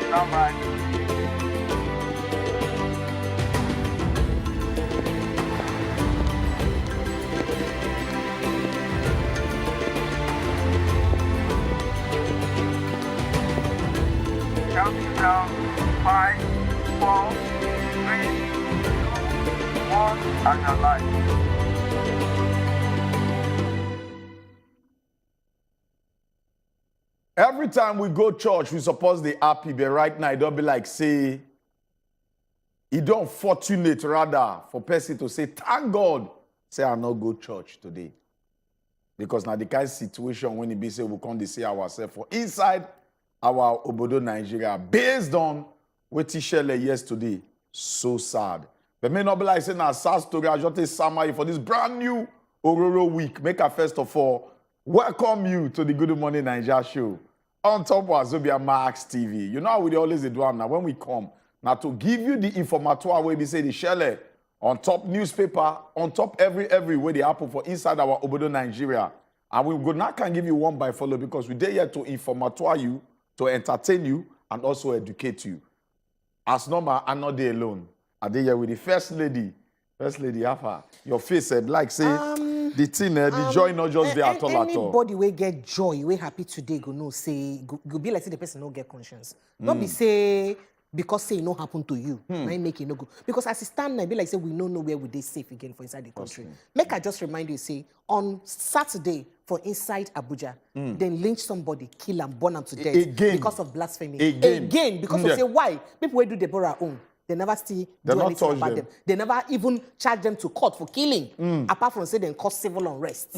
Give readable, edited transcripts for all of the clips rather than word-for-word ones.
Bye-bye. Counting down 5, 4, 3, 2, 1, and your life. Every time we go church, we suppose the happy, but right now, it don't be like, say, it don't fortunate rather for person to say, thank God, say, I not go church today. Because now the kind of situation when it be say, we can't see ourselves for inside our Obodo Nigeria, based on what he shared yesterday. So sad. But may not be like saying a sad story. I just say summary for this brand new Ororo week. Make a first of all, welcome you to the Gudu Morning Naija Show on top of Wazobia Max TV. You know how we always do now when we come now to give you the informatoire where we say the share on top newspaper, on top every way they happen for inside our Obodo Nigeria. And we go now can give you one by follow because we dare here to informatoire you, to entertain you, and also educate you. As normal, I'm not there alone. I'm there with the first lady. First lady, Alpha. Your face said, like, say, the thing, the joy not just there at all at all. Anybody will get joy, we happy today, go no say, go be like say the person no get conscience. Not be say, because say it no happen to you, might make it no go. Because as it stand now, be like say, we don't know where we they safe again for inside the country. Okay. Make I just remind you, say, on Saturday, for inside Abuja, then lynch somebody, kill and burn them to death. Again. Because of blasphemy. Again. Because of say, why? People will do Deborah own. They never still do anything about them. They never even charge them to court for killing, apart from say they cause civil unrest.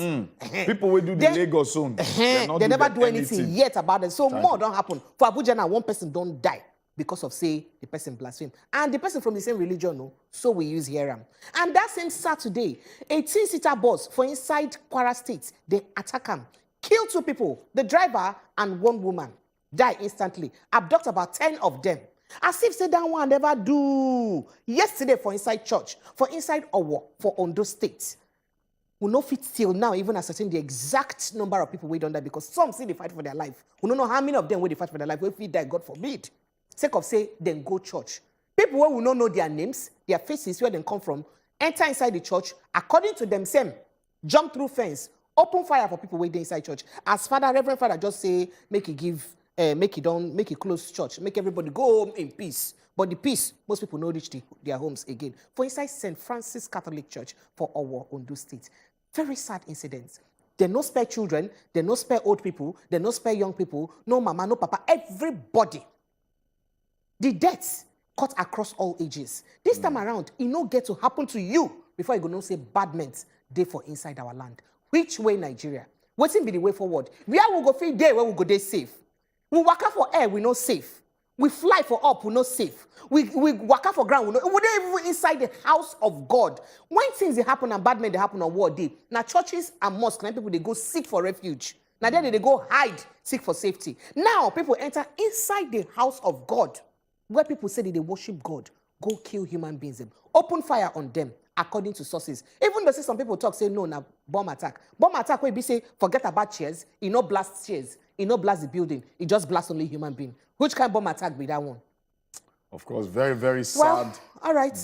People will do the Lagos zone. They never do anything yet about them. So more don't happen. For Abuja now, one person don't die because of say the person blaspheme. And the person from the same religion, no, so we use here. And that same Saturday, 18-seater bus for inside Kwara State, they attack him, kill 2 people, the driver and 1 woman, die instantly, abduct about 10 of them. As if say that one never do. Yesterday for inside church, for inside Owo, for Ondo State. We no fit till now even ascertain the exact number of people we don't die because some say they fight for their life. We don't know how many of them will they fight for their life. If we die, God forbid. Sake of say, then go church. People who will not know their names, their faces, where they come from, enter inside the church, according to themselves, jump through fence, open fire for people waiting inside church. As Father, Reverend Father just say, make it close church, make everybody go home in peace. But the peace, most people no reach their homes again. For inside St. Francis Catholic Church for Owo, Ondo State. Very sad incidents. They no spare children, they no spare old people, they no spare young people, no mama, no papa, everybody. The deaths cut across all ages. This time around, it no get to happen to you before you go no say bad men dey for inside our land. Which way Nigeria? What's be the way forward? Where we go free day where we go dey safe? We walk out for air, we no safe. We fly for up, we no safe. We walk out for ground, we don't even inside the house of God. When things they happen and bad men they happen on war day, now churches and mosques, now people they go seek for refuge. Now then they go hide, seek for safety. Now people enter inside the house of God, where people say that they worship God, go kill human beings, open fire on them according to sources. Even though some people talk, say no, now bomb attack. Bomb attack where be say forget about chairs, it no blast chairs. It no blast the building. It just blasts only human being. Which kind of bomb attack be that one? Of course, very, very sad. Well, all right.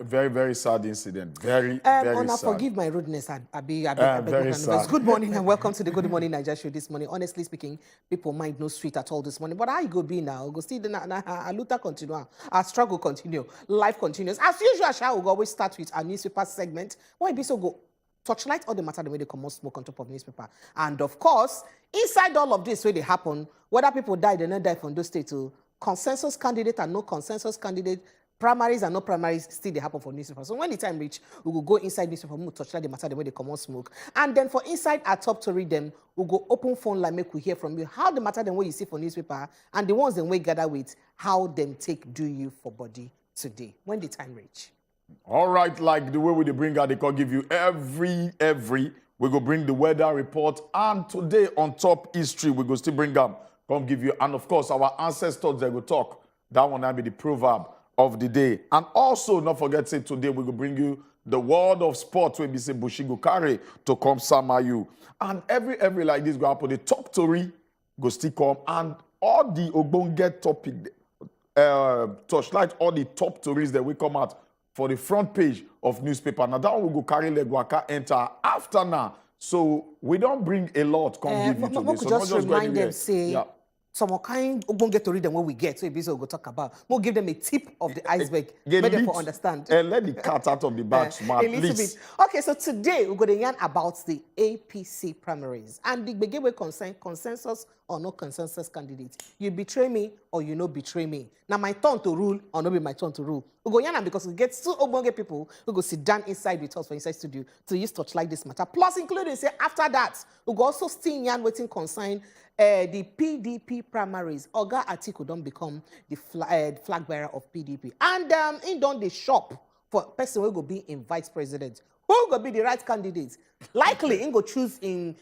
Very, very sad incident. Very sad. Forgive my rudeness. Very sad. Good morning and welcome to the Good Morning Naija Show this morning. Honestly speaking, people mind no sweet at all this morning. But how you go be now? Go see the luta continue. Our struggle continue. Life continues. As usual, I will always start with our newspaper segment. Why be so go? Torchlight all the matter the way they come out smoke on top of newspaper. And of course, inside all of this where they happen, whether people die, they not die from those states to consensus candidate and no consensus candidate, primaries and no primaries, still they happen for newspaper. So when the time reach, we will go inside newspaper, we will torchlight the matter the way they come out smoke. And then for inside our top to read them, we'll go open phone line, make we hear from you how the matter the way you see for newspaper and the ones that we gather with, how them take do you for body today. When the time reach. All right, like the way we bring out, they can give you every, we go bring the weather report. And today on top history, we go still bring them, come give you. And of course, our ancestors, they will talk. That one will be the proverb of the day. And also, not forget, say today, we will bring you the world of sports, where we say Bushigo carry to come Samayu. And every like this, go happen. The top story go still come. And all the Ogbonge torchlight all the top stories that will come out for the front page of newspaper. Now that one will go carry leg waka enter after now. So we don't bring a lot come give you today. So just not remind go them, say, some kind of get to read them what we get. So if we'll go talk about, we'll give them a tip of the iceberg, make them for understand. And let the cat out of the bag, smart, a little bit. Okay, so today we're going to yarn about the APC primaries and the begin with consensus or no consensus candidate. You betray me or you no betray me. Now my turn to rule or not be my turn to rule. We go yarn because we get two ogbonge people who go sit down inside with us for inside studio to use touch like this matter. Plus, including say after that, we go also still yarn waiting consign the PDP primaries. Oga Atiku don't become the flag bearer of PDP. And in don the shop for person who go be in vice president. Who go be the right candidate? Likely, he go choose in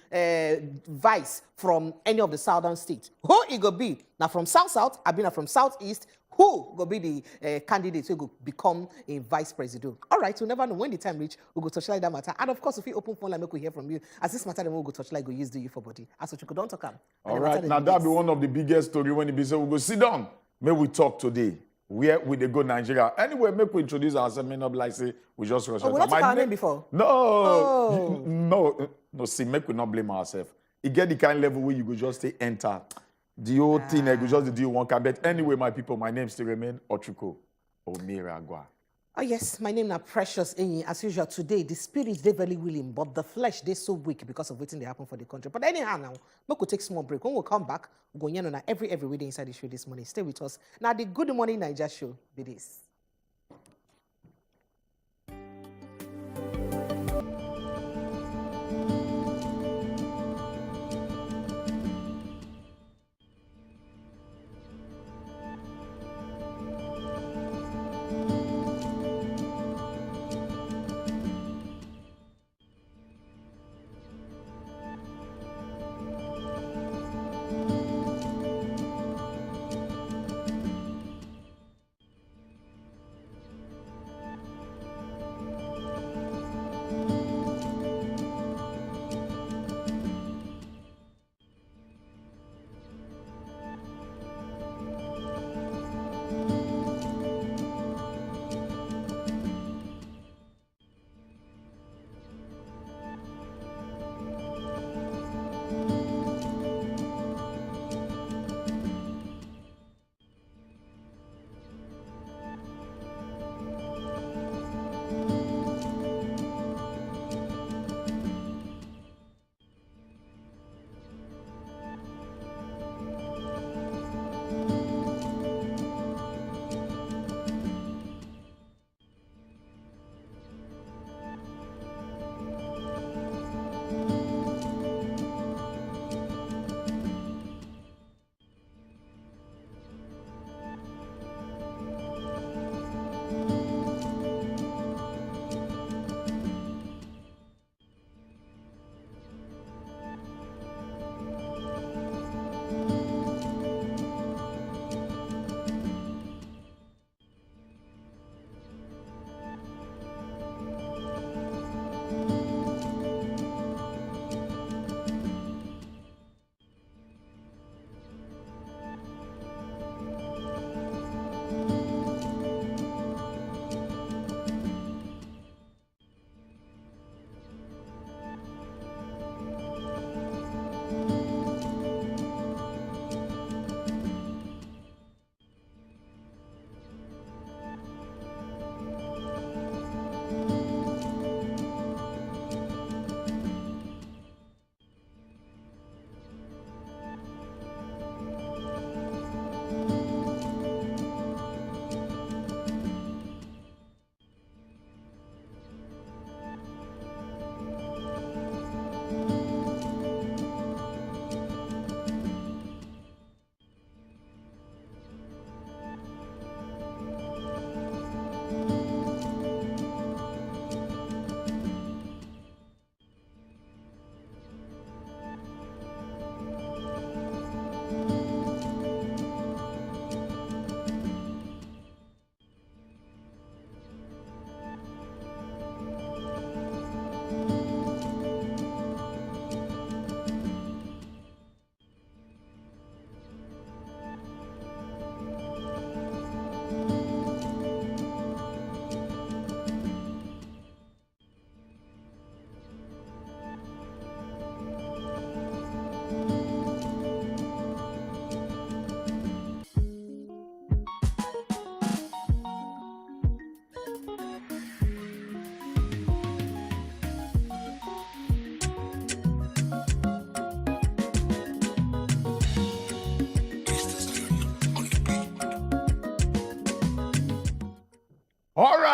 vice from any of the southern states. Who he go be? Now from south-south, I been from southeast. Who go be the candidate who go become a vice president? All right, we'll never know when the time reach. We'll go touchlight that matter. And of course, if you open phone line, make we hear from you. As this matter, then we'll go touchlight, go use the you for body. As Ochuko, don't talk. All right, now that'll be one of the biggest story when it be said, we'll go sit down. May we talk today. Where we they go Nigeria? Anyway, make we introduce ourselves. May not be like say we just rush. Oh, we not talk our name before. No, Oh. no. See, make we not blame ourselves. You get the kind level where you go just say enter. The whole thing, I go just do one can. But anyway, my people, my name still remain Ochuko Omiragwa. Oh yes, my name is Precious Enyi. As usual, today the spirit they very willing, but the flesh they so weak because of waiting they happen for the country. But anyhow, now we could take small break. When we come back, we'll go on every day inside the show this morning. Stay with us. Now the Good Morning Naija Show be this.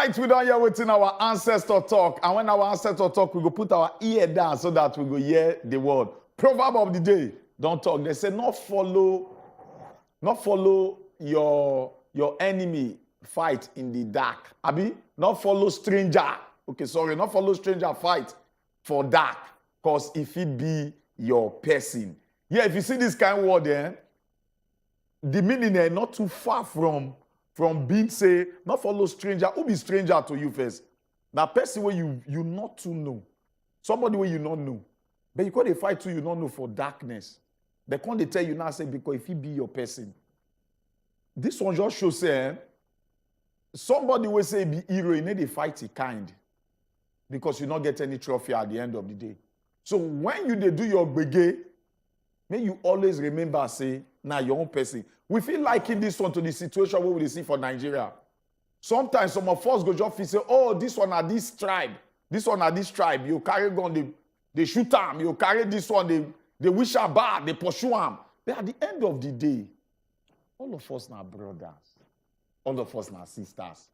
right, we don't hear within our ancestor talk. And when our ancestor talk, we go put our ear down so that we go hear the word. Proverb of the day, don't talk. They say, not follow your enemy fight in the dark. Abi, not follow stranger. Okay, sorry, not follow stranger fight for dark. Because if it be your person. Yeah, if you see this kind of word, the meaning not too far from being say, not follow stranger. Who be stranger to you first? Now, person where you not to know. Somebody where you not know. But you can't fight to you not know for darkness. They can't tell you now, say, because if he be your person. This one just shows, say, somebody will say be hero, you need to fight a kind. Because you not get any trophy at the end of the day. So when you do your gbege, may you always remember, say, now your own person. We feel liking this one to the situation where we see for Nigeria. Sometimes some of us go just feel say, oh, this one are this tribe. This one are this tribe. You carry gun, they shoot them. You carry this one, they wish her bad, they pursue them. But at the end of the day, all of us are brothers. All of us are sisters.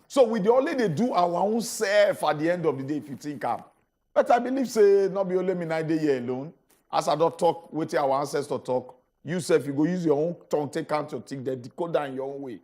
So we only do our own self at the end of the day if you think up. But I believe, say, not be only me 9 days here alone. As I don't talk with our ancestors talk, you self, you go use your own tongue, take out your thing, then decode that in your own way.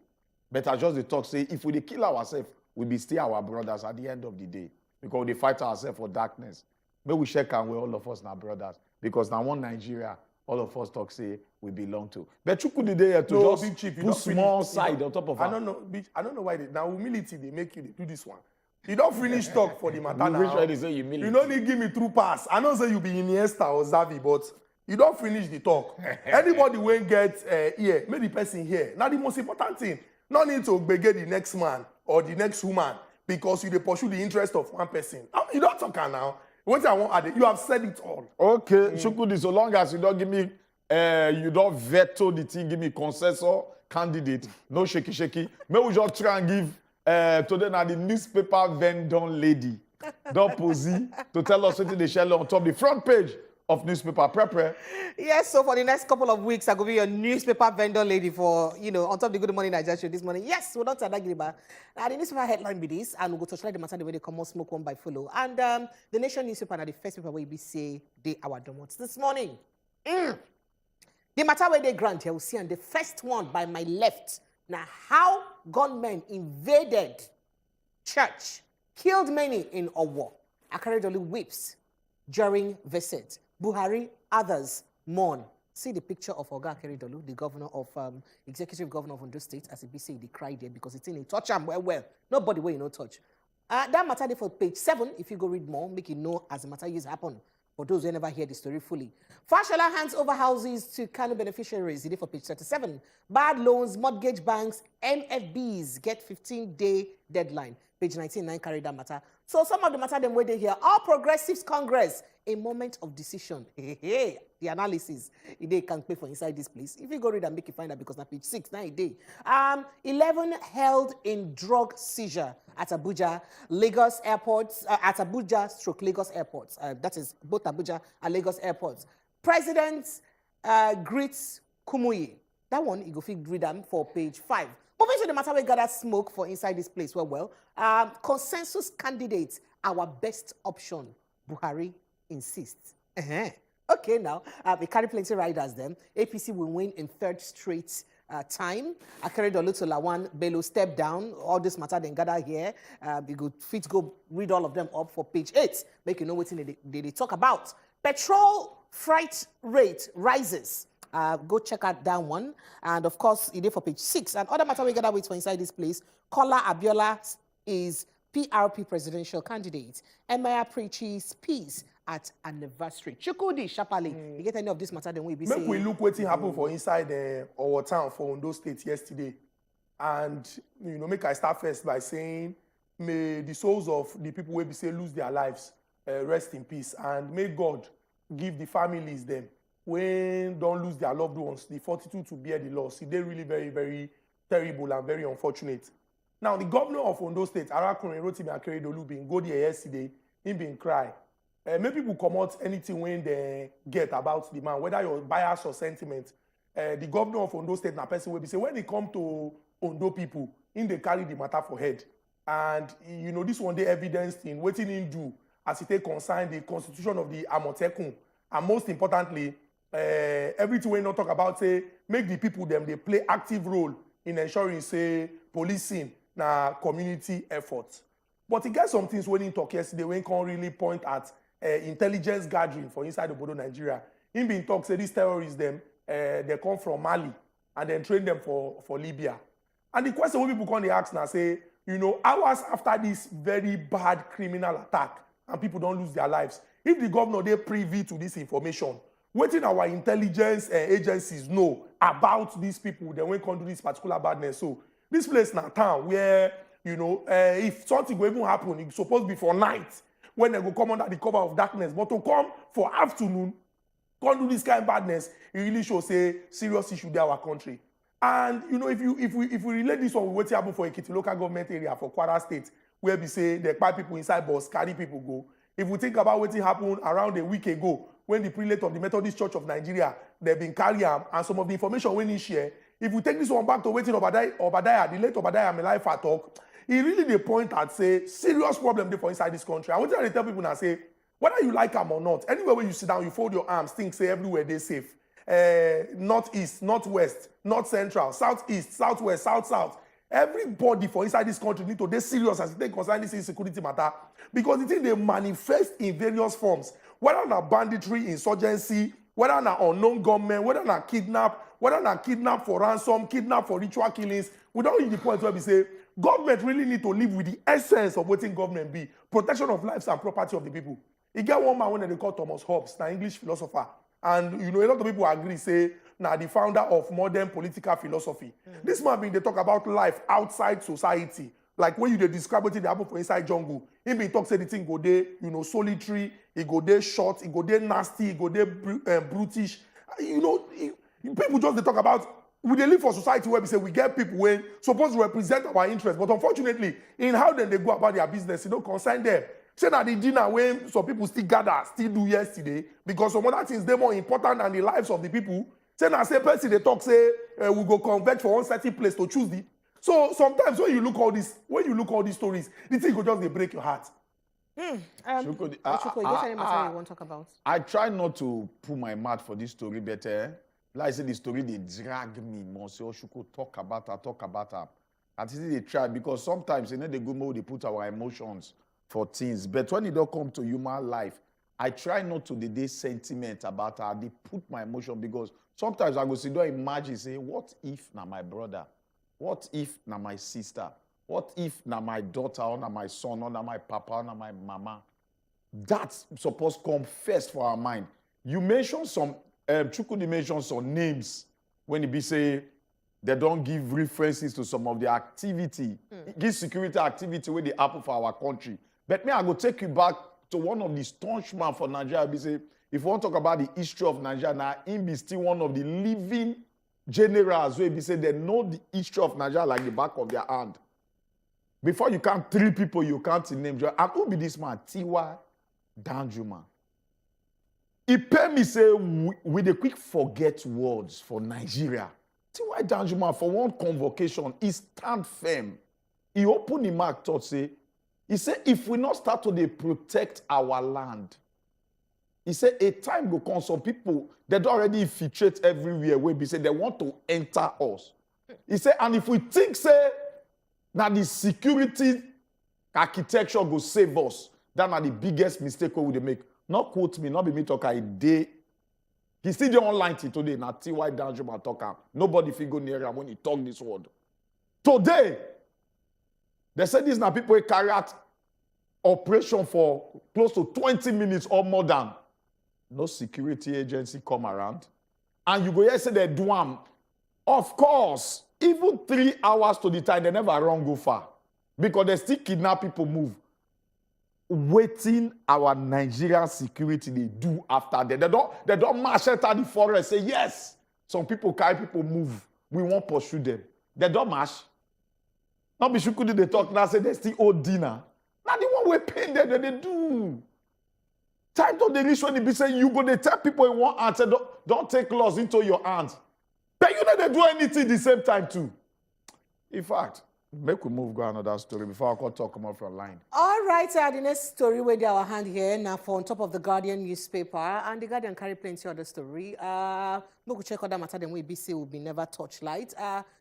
But I just the talk say, if we kill ourselves, we be still our brothers at the end of the day. Because we fight ourselves for darkness. But we share and we all of us now brothers. Because now one Nigeria, all of us talk say we belong to. But Chukwudi there to No, just big chief, you put don't small finish, side on top of I her. don't know, bitch, I don't know why now humility they make you do this one. You don't finish talk for the matter You now. reach where they say humility. You don't need give me true pass. I know say you be Iniesta or Xavi, but you don't finish the talk. Anybody when get ear, make the person hear. Now the most important thing, not need to beg the next man or the next woman because you dey pursue the interest of one person. You don't talk now. What I want add, you have said it all. Okay, Chukwudi, so long as you don't give me, you don't veto the thing, give me consensus candidate, no shaky. May we just try and give today now the newspaper vendor lady, don't posy, to tell us what they share on top the front page of newspaper. Prepare. Yes, so for the next couple of weeks, I'm going to be your newspaper vendor lady for, on top of the Gudu Morning Naija Show this morning. Yes, we're not to that. Now, the newspaper headline be this, and we'll go to try the matter the way they come out, smoke one by follow. And the Nation newspaper, now the first paper where we say they our domots this morning. The matter where they grant here, we'll see, and the first one by my left. Now, how gunmen invaded church, killed many in Owo. Akaredolu weeps during visit. Buhari, others mourn. See the picture of Oga Akeredolu, the governor of, executive governor of Ondo State, as he be say, they cried there because it's in a touch him well. Nobody will no touch. That matter there for page 7, if you go read more, make you know as the matter used happen. For those who never hear the story fully. Fashola hands over houses to Kano beneficiaries. It is for page 37. Bad loans, mortgage banks, MFBs get 15-day deadline. Page 19, carry that matter. So some of the matter them where they hear. All Progressives Congress, a moment of decision. The analysis, they can pay for inside this place. If you go read and make you find out because na page 6, now a day. 11 held in drug seizure at Abuja, Lagos airports, at Abuja/Lagos airports. That is both Abuja and Lagos airports. President greets Kumuyi. That one, you go read them for page 5. Moving to the matter we gather smoke for inside this place. Consensus candidates, our best option. Buhari insists. Okay, now, we carry plenty riders then. APC will win in 3rd straight time. Akeredolu to Lawan, Bello step down. All this matter then gather here. We go fit go read all of them up for page 8. Make you know what they talk about. Petrol freight rate rises. Go check out that one. And of course, it is for page 6. And other matter we gather wait for inside this place. Kola Abiola is PRP presidential candidate. Emir preaches peace at anniversary. Chukwudi, Shapali, you get any of this matter then we be saying? Make we look what happened for inside our town for Ondo State yesterday. And, make I start first by saying, may the souls of the people where we say lose their lives rest in peace. And may God give the families them, when don't lose their loved ones, the fortitude to bear the loss. They're really very, very terrible and very unfortunate. Now, the governor of Ondo State, Arakunrin Rotimi Akeredolu, been go there yesterday, he been cry. Many people come out anything when they get about the man, whether you're bias or sentiment. The governor of Ondo State, na person will be say, when they come to Ondo people, in they carry the matter for head. And you know, this one they evidenced in waiting in do as it take concern the constitution of the Amotekun. And most importantly, everything we not talk about say make the people them they play active role in ensuring say policing na community efforts. But he get some things when he talk yesterday when he can't really point at intelligence gathering for inside the Bodo Nigeria. He been talk say these terrorists them they come from Mali and then train them for Libya. And the question when people come they ask now say, you know, hours after this very bad criminal attack and people don't lose their lives, if the governor they privy to this information, what in our intelligence agencies know about these people, then when come do this particular badness. So this place now town where, you know, if something will even happen, it's supposed to be for night when they go come under the cover of darkness. But to come for afternoon, come do this kind of badness, it really shows a serious issue there our country. And you know, if we relate this one with what happened for Ekiti local government area for Kwara State, where we say they buy people inside bus, carry people go. If we think about what happened around a week ago, when the prelate of the Methodist Church of Nigeria, they've been carrying and some of the information when he share, if we take this one back to waiting Obadiah, the late Obadiah Melaifa talk, he really they point at say serious problem there for inside this country. I want to tell people now say, whether you like them or not, anywhere where you sit down, you fold your arms, think say everywhere they safe. Northeast, northwest, north central, southeast, southwest, south. Everybody for inside this country need to be serious as they concern this insecurity matter because the thing they manifest in various forms, whether na banditry, insurgency, whether na unknown gunmen, whether na kidnap for ransom, kidnap for ritual killings. We don't reach the point where we say government really need to live with the essence of what government be, protection of lives and property of the people. You get one man when they call Thomas Hobbes, an English philosopher. And you know, a lot of people agree, say, now the founder of modern political philosophy. This man being they talk about life outside society. Like when you describe what they happen for inside jungle. He been talk say the thing go there, you know, solitary, it go there short, it go there nasty, it go there brutish. You know, people just they talk about we dey live for society where we say we get people when supposed to represent our interests, but unfortunately, in how then they go about their business, it don't concern them. Say that the dinner when some people still gather, still do yesterday, because some other things they're more important than the lives of the people. Say now say person they talk say we go convert for one certain place to choose the. So sometimes when you look all these stories, the thing will just they break your heart. Ochuko, you got any matter you want to talk about? I try not to put my mouth for this story, but like I say, the story they drag me. Monsieur Ochuko talk about her. And they try because sometimes you know the good mode they put our emotions for things. But when it don't come to human life, I try not to the sentiment about her. They put my emotion because sometimes I go sit down imagine say, what if na my brother? What if na my sister? What if na my daughter or na my son or na my papa or na my mama? That's supposed to come first for our mind. You mentioned some, Chukwudi mentioned some names when it be say they don't give references to some of the activity, this security activity where they happen for our country. But me, I go take you back to one of the staunch men for Nigeria. Be say, if you want to talk about the history of Nigeria, now him be still one of the living generals where be say they know the history of Nigeria like the back of their hand. Before you count 3 people, you count the names. And who be this man? T.Y. Danjuma. He pay me say with a quick forget words for Nigeria. T.Y. Danjuma for one convocation, he stand firm. He open the mouth thought say. He said, if we not start to protect our land, he said, a time will come, some people, they don't already infiltrate everywhere where they say they want to enter us. He said, and if we think, say, that the security architecture will save us, that are the biggest mistake we would make. Not quote me, not be me talk a day. He still the online today, now T.Y. Danjuma talk. Nobody figure near him when he talk this word. Today, they said these now people carry out operation for close to 20 minutes or more than. No security agency come around. And you go here say they do them. Of course, even 3 hours to the time, they never run go far. Because they still kidnap people move. Waiting our Nigerian security they do after that. They don't march enter the forest say, yes, some people carry people move. We won't pursue them. They don't march. Not be Chukwudi they talk now, say they still owe dinner. Now the one we pay them, they do. Time to the reach when they be saying, you go, they tell people in one hand, say, don't take laws into your hands. But you know they do anything the same time too. In fact, Make we move go another story before I can talk come off your line. All right, the next story where they our hand here now for on top of the Guardian newspaper, and the Guardian carry plenty other story. We could check other matter than we BC will be never torchlight.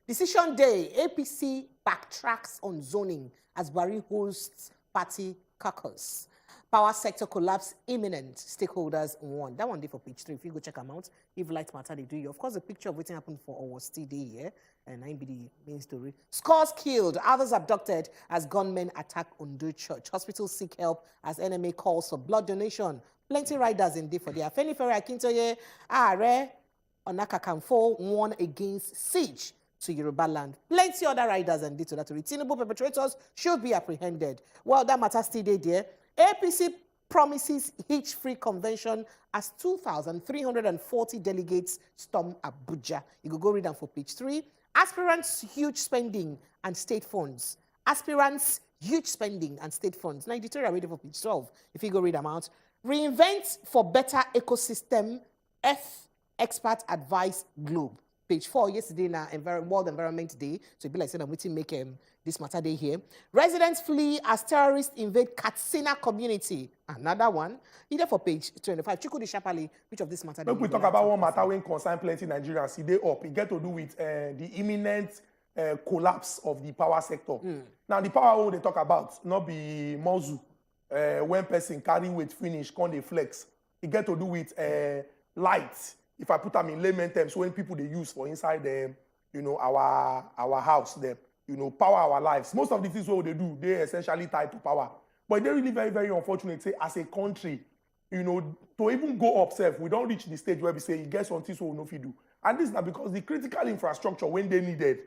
Decision day, APC backtracks on zoning as Barry hosts party caucus. Power sector collapse imminent. Stakeholders warn. That one day for page 3. If you go check them out, if light matter they do you. Of course, the picture of what happened for Owo State day here, and I be the main story. Scores killed, others abducted as gunmen attack Ondo Church. Hospitals seek help as NMA calls for blood donation. Plenty riders in day for the Afeni Ferry Akintoye, Are Onakakamfo warn against siege to Yoruba land. Plenty other riders and did that. Tinubu perpetrators should be apprehended. Well, that matter still there. APC promises hitch-free convention as 2,340 delegates storm Abuja. You go read them for page 3. Aspirants, huge spending and state funds. Aspirants, huge spending and state funds. Now, editorial reading for page 12. If you go read them out. Reinvent for better ecosystem. Expert advice globe. Page 4, yesterday now, World Environment Day. So it be like saying I'm waiting make this matter day here. Residents flee as terrorists invade Katsina community. Another one. Either for page 25. Chukwudi Shapali, which of this matter? Look, we talk about one matter when concern plenty Nigerians. It up. It get to do with the imminent collapse of the power sector. Now, the power they talk about, not be Mozu. When person carrying weight finish, can they flex. It get to do with light. If I put them in layman terms, when people they use for inside them, our house, them, power our lives. Most of the things what they do, they essentially tied to power. But they're really very, very unfortunate. Say, as a country, to even go upself, we don't reach the stage where we say, you get something so we know if you do. And this is not because the critical infrastructure, when they needed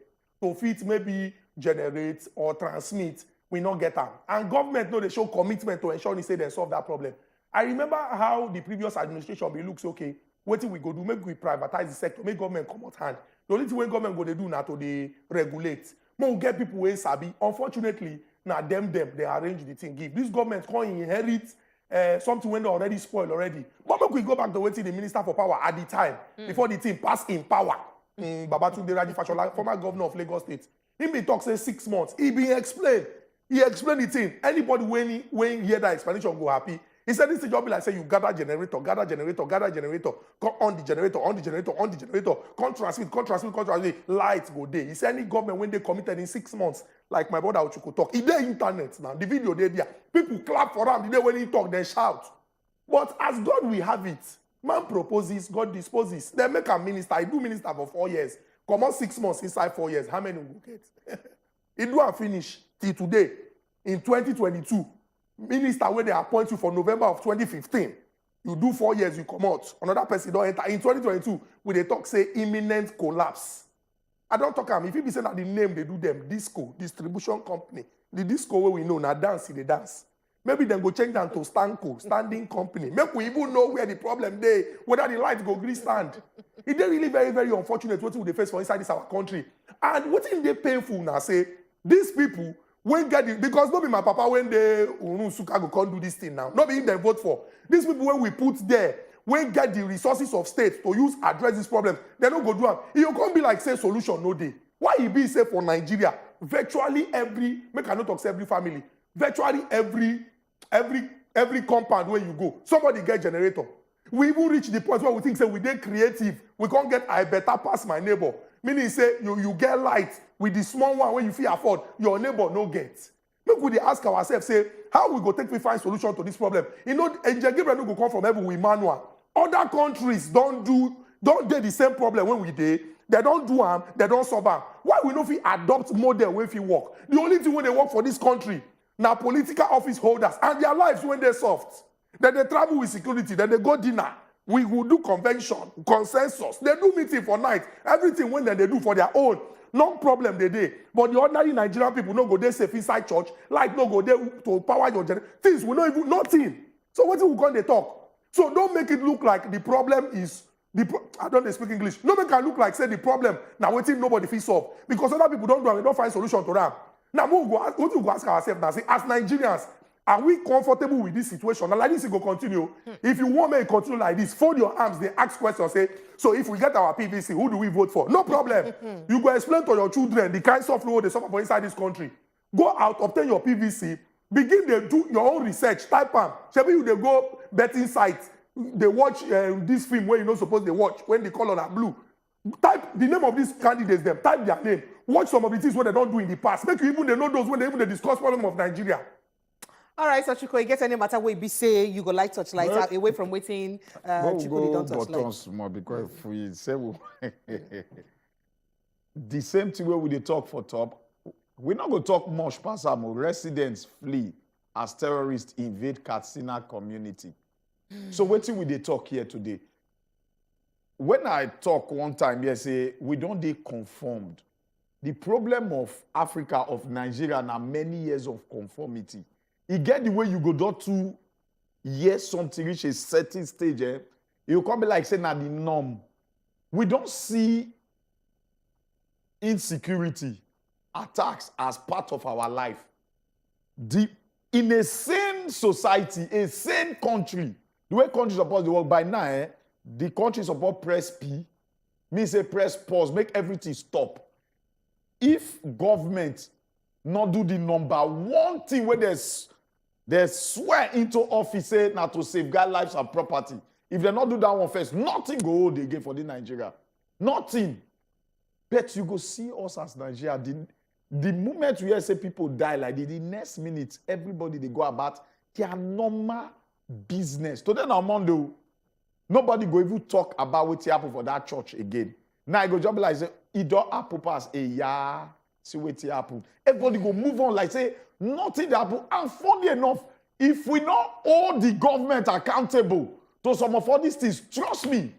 to fit, maybe generate or transmit, we not get them. And government know they show commitment to ensure they solve that problem. I remember how the previous administration be looks okay. What we go do? Make we privatize the sector, make government come out hand. The only thing when government go they do now to they regulate. More get people when sabi. Unfortunately, now them they arrange the thing. Give this government can inherit something when they already spoiled already. But make we go back to waiting the minister for power at the time before the team pass in power. Babatunde Raji Fashola, former governor of Lagos State. He be talk say 6 months. He be explain. He explained the thing. Anybody when hear that explanation go happy. He said this job be like say you gather generator, come on the generator, come transmit, lights go there. He said any government when they committed in 6 months, like my brother Ochuko talk, it's there internet now, the video there. People clap for him, the day when he talk, they shout. But as God will have it, man proposes, God disposes. They make a minister, he do minister for 4 years. Come on 6 months inside 4 years, how many will get? He do and finish till today, in 2022. Minister where they appoint you for November of 2015, you do 4 years, you come out. Another person don't enter. In 2022, when they talk say imminent collapse. I don't talk if you be saying that the name they do them, Disco, distribution company. The Disco where we know now dance, they dance. Maybe then go change them to Stanco, standing company. Make we even know where the problem they, whether the light go green stand. It's really very, very unfortunate what we face for inside this our country. And what is they painful now say, these people when get it, because not be my papa when they Sukago can't do this thing now. Not be them vote for. These people when we put there, when get the resources of state to use address this problem, they don't go do it. You can't be like say solution no day. Why it be say for Nigeria? Virtually every, make a note of every family. Virtually every compound where you go, somebody get generator. We even reach the point where we think say we dey creative. We can't get I better pass my neighbor. Meaning say you get light with the small one when you feel afford, your neighbor no get. Make we ask ourselves, say, how we go take we find solution to this problem? Angel Gabriel no go come from heaven with manual. Other countries don't do the same problem when we dey. They don't do them, they don't solve them. Why we no fit adopt model when we work? The only thing when they work for this country, now political office holders and their lives when they soft. Then they travel with security, then they go dinner. We will do convention, consensus. They do meeting for night. Everything when they do for their own. No problem they do. But the ordinary Nigerian people no go there safe inside church. Like no go there to power your generator. Things we not even nothing. So what we can they talk? So don't make it look like the problem is I don't speak English. No make it look like say the problem now waiting nobody fit solve. Because other people don't do and they don't find solution to them. Now what we go ask ourselves now say as Nigerians, Are we comfortable with this situation? And like this, it will continue. If you want me to continue like this, fold your arms, they ask questions, say, so if we get our PVC, who do we vote for? No problem. You go explain to your children the kind of law they suffer for inside this country. Go out, obtain your PVC, begin to do your own research, type them. Maybe you they go betting sites, they watch this film where you're not supposed to watch, when the color are blue. Type the name of these candidates, them, type their name. Watch some of the things what they don't do in the past. Make you even they know those when they even they discuss problem of Nigeria. All right, so Ochuko, you get any matter where be say you go like touchlight away from waiting. Ochuko, don't touchlight. More because if we say the same thing where we dey talk for top, we're not going to talk much past our residents flee as terrorists invade Katsina community. So what we dey talk here today? When I talk one time here, say we don't dey conformed. The problem of Africa, of Nigeria, now many years of conformity. You get the way you go do to years something reach a certain stage, you can't be like saying that the norm. We don't see insecurity, attacks as part of our life. In a sane society, a sane country, the way countries suppose to work by now, the country suppose press P, means say press pause, make everything stop. If government not do the number one thing where they swear into office now to safeguard lives and property. If they not do that one first, nothing go hold again for the Nigeria. Nothing. But you go see us as Nigeria. The moment we hear say people die like this, the next minute, everybody they go about their normal business. Today now Monday, nobody go even talk about what happened for that church again. Now I go just be like say, it don't happen pass a year. See what happen. Everybody go move on like say nothing happen. And funny enough, if we not hold the government accountable to some of all these things, trust me.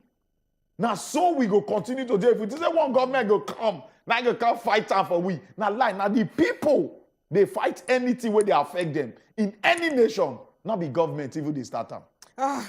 Now so we go continue to do. If we say one government go come, now you can't fight time for we. Now lie, now the people they fight anything where they affect them in any nation. Not be government even they start them.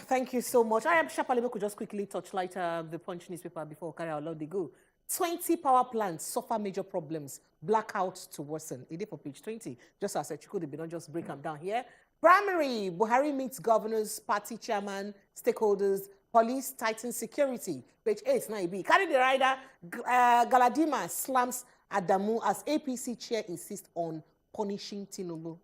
Thank you so much. I am Shapalebe could just quickly touchlight the Punch newspaper before carry out loud they go. 20 power plants suffer major problems. Blackouts to worsen. It is for page 20. Just as Ochuko, they don't just break them down here. Primary, Buhari meets governors, party chairman, stakeholders, police tightens security. Page 8, 9B. Carry the rider, Galadima slams Adamu as APC chair insists on punishing Tinubu.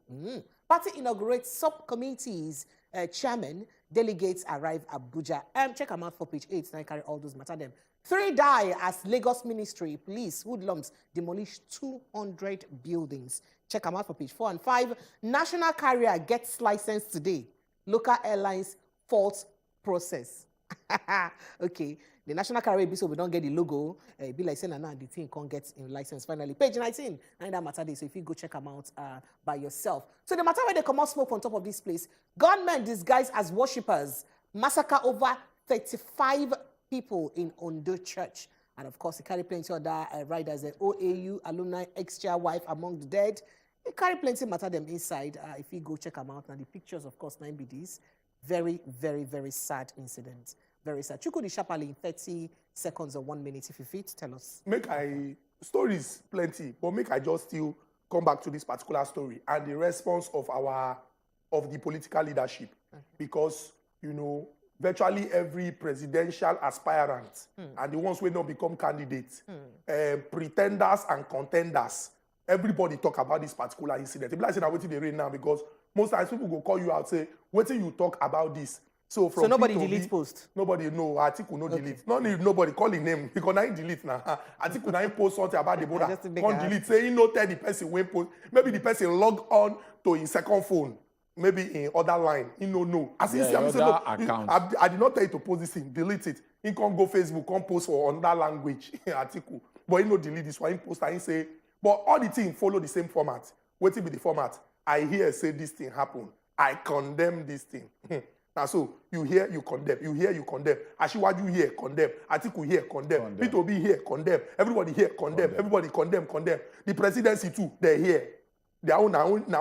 Party inaugurates subcommittees, chairman, delegates arrive Abuja. Check them out for page 8. Now I carry all those matter them. 3 die as Lagos Ministry, police, hoodlums demolish 200 buildings. Check them out for page 4 and 5. National carrier gets license today. Local airlines fault process. Okay. The national carrier be so we don't get the logo. It be like saying now the thing can't get in license finally. Page 19. And that matter day. So if you go check them out by yourself. So the matter where they come out smoke on top of this place. Gunmen disguised as worshippers massacre over 35 people in Ondo Church. And of course, he carry plenty of other riders, OAU, alumni, ex-chair wife among the dead. He carry plenty matter them inside. If you go check them out. Now the pictures, of course, 9 BDs. Very, very, very sad incident. Very sad. Chukwudi sharply in 30 seconds or 1 minute, if you fit, tell us. Stories plenty, but make I just still come back to this particular story and the response of the political leadership. Because, you know, virtually every presidential aspirant and the ones who don't become candidates, pretenders and contenders, everybody talk about this particular incident. It's like saying, I'm waiting the rain now because most times people go call you out say, wait till you talk about this. So nobody delete post? Nobody, no, article no delete. No need nobody call his name because I delete now. Article now post something about the border. Can't delete. Say he no tell the person when post. Maybe the person log on to his second phone. Maybe in other line. He no. As you see, I'm saying, no, I did not tell you to post this thing. Delete it. He can't go Facebook, can't post for another language article. But he no delete this one. He post and he say, but all the things follow the same format. What will be the format? I hear say this thing happen. I condemn this thing. Now so you hear, you condemn. You hear, you condemn. Ashiwaju here, condemn. Atiku here, condemn. P2B here, condemn. Everybody here, condemn. Everybody condemn. The presidency too, they're here. Now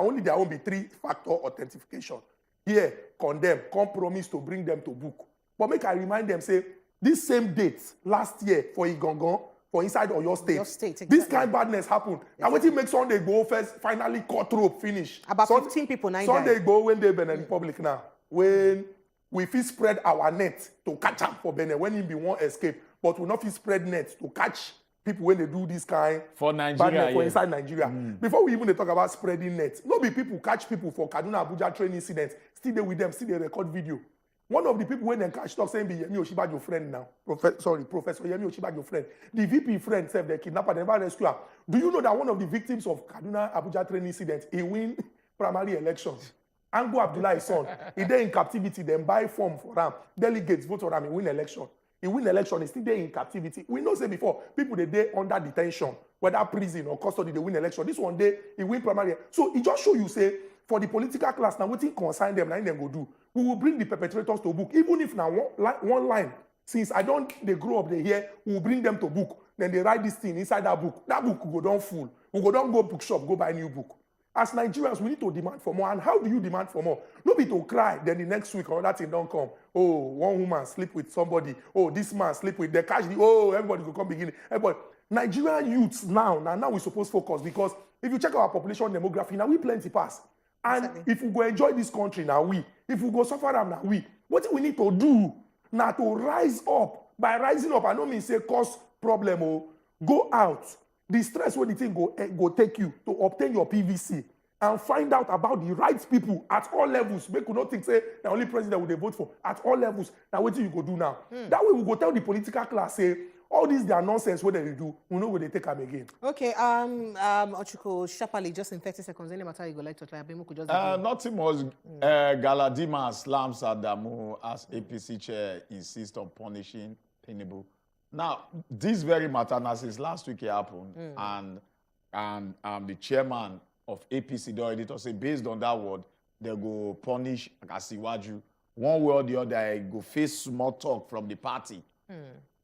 only there won't be 3-factor authentication. Here, condemn. Compromise to bring them to book. But make I remind them, say, this same date last year for Igongon, for inside Oyo State. Oyo State, This exactly. kind of badness happen. And wetin make Sunday Igboho first finally cut rope finish. About 15 people now Sunday died. Igboho when they Benin Republic now. When we fit spread our net to catch am for Benin when he be one escape, but we not fit spread net to catch people when they do this kind For Nigeria, badness for yeah. inside Nigeria. Before we even dey talk about spreading net, no be people catch people for Kaduna Abuja train incident, still dey with them, still dey record video. One of the people when they catch talk saying be Yemi Oshibajo friend now. Professor Yemi Oshibajo friend. The VP friend said they kidnapper, they never rescue her. Do you know that one of the victims of Kaduna Abuja train incident, he win primary elections? Ango Abdullah's son, he dey in captivity, then buy form for him. Delegates vote for him, he win election. He win election, he still dey in captivity. We know say before, people they dey under detention, whether prison or custody, they win election. This one day, he win primary. So it just show you say, for the political class, now wetin concern them, now them go do. We will bring the perpetrators to book, even if now one line. Since I don't, they grow up, they hear, we will bring them to book. Then they write this thing inside that book. That book will go down full. We go down go bookshop, go buy a new book. As Nigerians, we need to demand for more. And how do you demand for more? No be to cry, then the next week or that thing don't come. Oh, one woman sleep with somebody. Oh, this man sleep with the cash. Oh, everybody will come begin. Everybody. Nigerian youths now we supposed to focus because if you check our population demography, now we plenty pass. And Exactly. if we go enjoy this country, now we. If we go suffer them, now we. What we need to do now to rise up. By rising up, I don't mean say cause problem. Oh, go out. The stress when the thing go take you to obtain your PVC and find out about the right people at all levels. Make you not think say the only president will they vote for at all levels. Now what do you go do now? That way we go tell the political class say all this their nonsense what they do. We know where they take them again. Okay, Ochuko, sharply, just in 30 seconds, any matter you go like to try, we could just Nothing was Galadima slams Adamu as APC chair insists on punishing Tinubu. Now, this very matter, now since last week it happened, and the chairman of APC, the editor, say based on that word, they go punish Asiwaju. One way or the other, go face small talk from the party.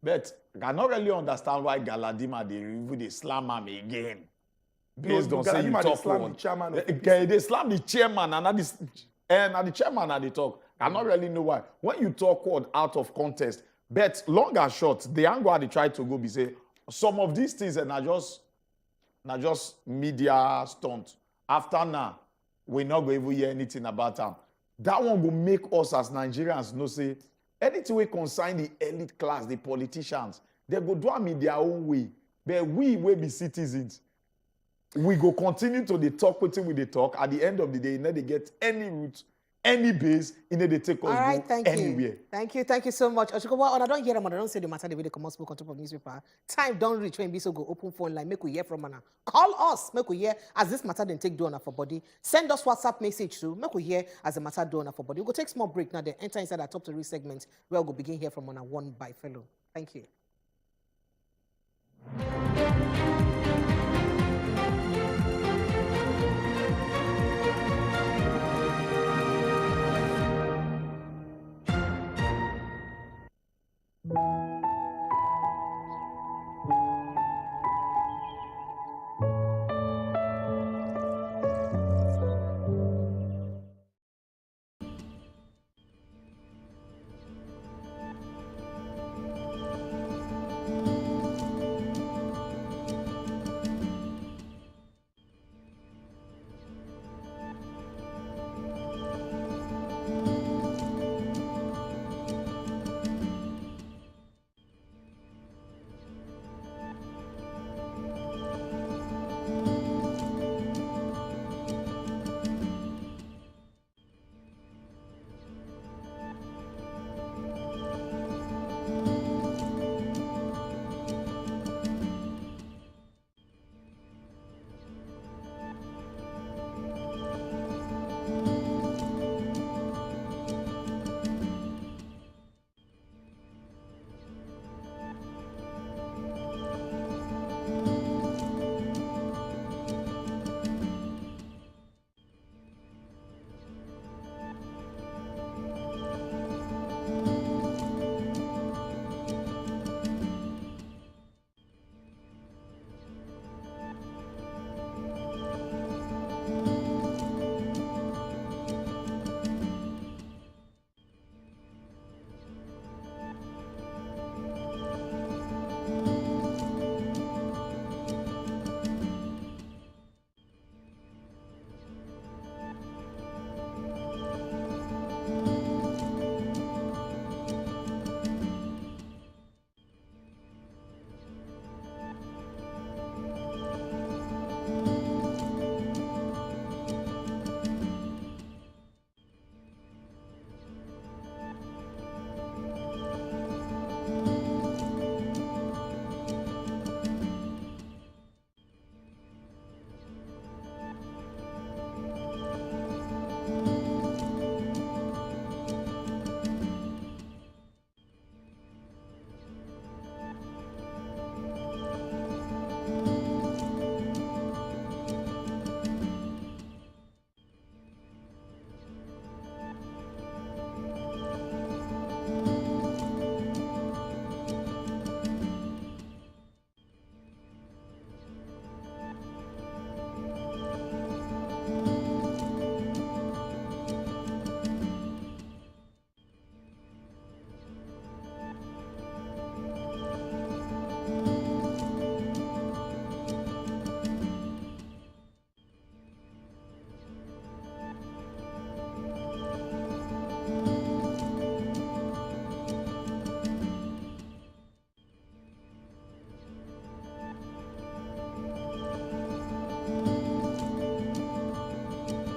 But I cannot really understand why Galadima they slam him again. Based on saying you Galadima, they talk slam one. the chairman of They slam the chairman and the chairman and they talk. I don't really know why. When you talk word out of context, but long and short, the angle they try to go be say some of these things are just media stunt. After now, we're not going to hear anything about them. That one will make us as Nigerians know say anything we concern the elite class, the politicians, they go do them in their own way. But we will be citizens. We go continue to the talk with we they talk. At the end of the day, you know they get any route, any base, you know they take us All right, go thank anywhere. you. Thank you so much. Ochuko, well, I don't hear them, I don't say the matter the way they come out spoke on top of newspaper. Time don't reach when so go open phone line, make we hear from Anna. Call us, make we hear as this matter then take donor for body. Send us WhatsApp message too, make we hear as the matter donor for body. We'll go take small break now, then enter inside our top 3 segment where we'll begin here from Anna one by fellow. Thank you.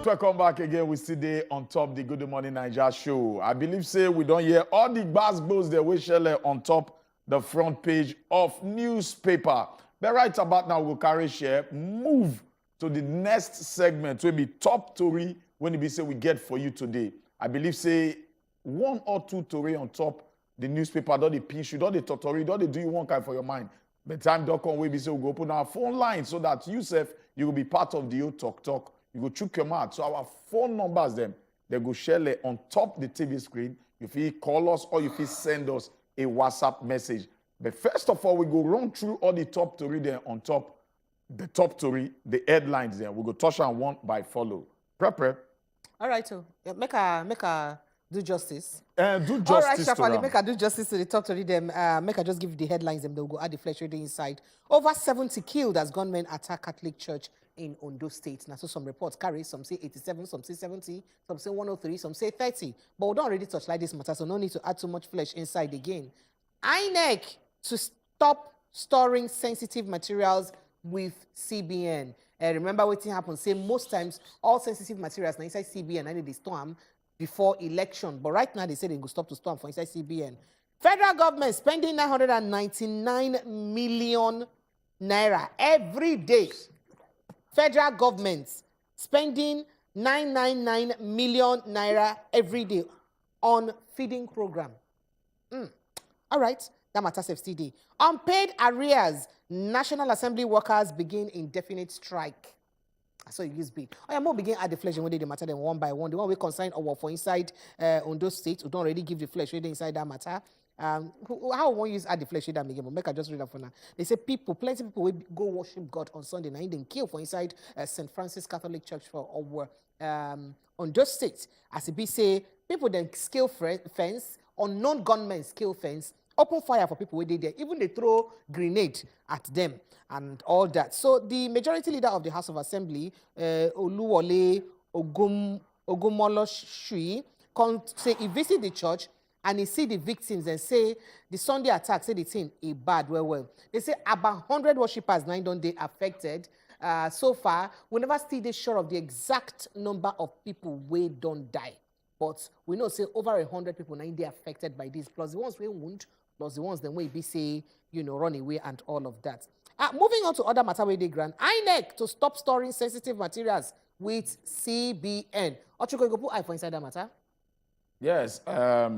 Welcome back again. We still there on top the Gudu Morning Naija Show. I believe say we don't hear all the bass that we share on top the front page of newspaper. But right about now, we'll carry share, move to the next segment will be top story when it be say we get for you today. I believe say one or two story on top the newspaper, don't the pinch you, don't the tutorial, don't they do you one kind for your mind. But time don't come, we be say we go open our phone line so that you you will be part of the old talk. You go chook your mouth. So our phone numbers them, they go share on top the TV screen. If you call us or if you send us a WhatsApp message. But first of all, we go run through all the top story there on top. The top story, the headlines there. We go touch on one by follow. Prepare. All right, so yeah, make a do justice. Do justice. All right, Shafali, make a do justice to the top story. Them make a just give the headlines. Them they'll go add the flesh reading inside. Over 70 killed as gunmen attack Catholic Church in Ondo State. Now, so some reports carry, some say 87, some say 70, some say 103, some say 30. But we don't already touch like this matter, so no need to add too much flesh inside again. INEC to stop storing sensitive materials with CBN. Remember what happened? Say most times all sensitive materials now inside CBN and they storm before election. But right now they say they go stop to storm for inside CBN. Federal government spending 999 million naira every day. Federal government spending 999 million naira every day on feeding program. All right, that matters FCD. Unpaid arrears, National Assembly workers begin indefinite strike. So you use B. Oh, yeah, more begin add the flesh and when they matter them one by one. The one we consign Owo for inside Ondo State, we don't already give the flesh reading inside that matter. How won't use add the flesh reader again? But make I just read that for now. They say plenty people will go worship God on Sunday night. Then kill for inside St. Francis Catholic Church for Owo, Ondo State. As it be say, people then scale fence, unknown gunmen scale fence, open fire for people where they there. Even they throw grenade at them and all that. So the majority leader of the House of Assembly, Oluwole, Ogunmolasuyi, say he visit the church and he see the victims and say the Sunday attack, say the thing a bad well. They say about 100 worshippers now don't they affected. So far, we never still they sure of the exact number of people who don't die. But we know say over 100 people now they affected by this, plus the ones we wound, plus the ones then we be say, run away and all of that. Moving on to other matter where they grant, INEC to stop storing sensitive materials with CBN. Ochuko, you go put eye for inside that matter? Yes. Yeah,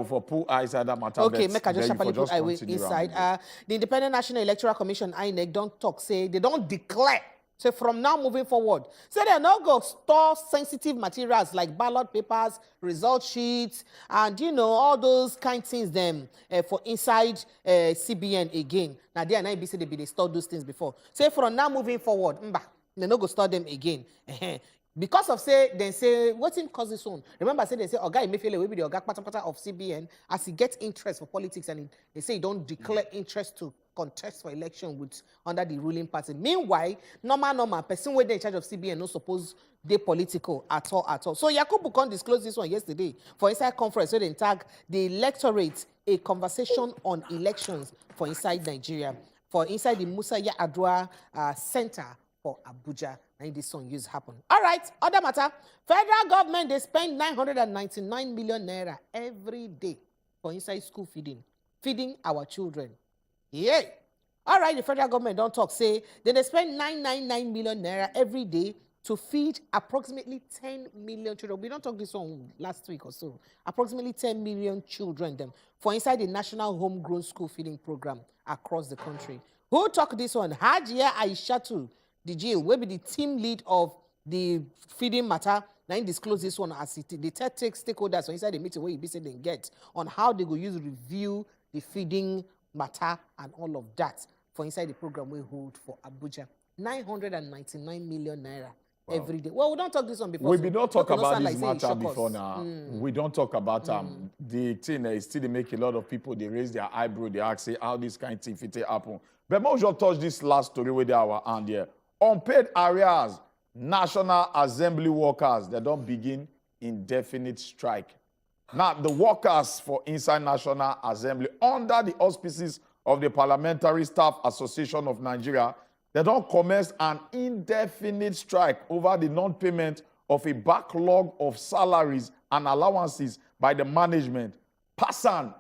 for put eyes at that matter. Okay, make I just sharply put eye inside. The Independent National Electoral Commission, INEC, don't talk, say they don't declare. So from now moving forward, say they're not going to store sensitive materials like ballot papers, result sheets, and all those kind of things them for inside CBN again. Now they are not be say they stored those things before. Say from now moving forward, they're not going to store them again. Because of what's in cause this one? Remember, they say Oga Emefiele will be the Oga Patapata of CBN as he gets interest for politics, and they say he don't declare interest to contest for election with under the ruling party. Meanwhile, normal person where they in charge of CBN no suppose they political at all. So Yakubu can't disclose this one yesterday for inside conference where they tag the electorate a conversation on elections for inside Nigeria, for inside the Musa Yar'Adua Center for Abuja. And this song use happen. All right, other matter. Federal government, they spend 999 million naira every day for inside school feeding our children. Yeah. All right, the federal government don't talk, say, then they spend 999 million naira every day to feed approximately 10 million children. We don't talk this one last week or so. Approximately 10 million children them for inside the National Homegrown School Feeding Program across the country. Who talk this one? Hajia Aishatu, the jail, will be the team lead of the feeding matter. Now disclose this one as the take stakeholders so inside the meeting where you be saying they get on how they go use review the feeding matter and all of that for inside the program we hold for Abuja. 999 million naira every day. Well, we don't talk this one before. We don't talk about this matter before now. We don't talk about the thing is still they make a lot of people, they raise their eyebrow, they ask, say, how this kind of thing fit happen. But most just touch this last story with our hand here. Unpaid arrears, National Assembly workers, they don't begin indefinite strike. Now, the workers for inside National Assembly, under the auspices of the Parliamentary Staff Association of Nigeria, They don't commence an indefinite strike over the non-payment of a backlog of salaries and allowances by the management. PASAN,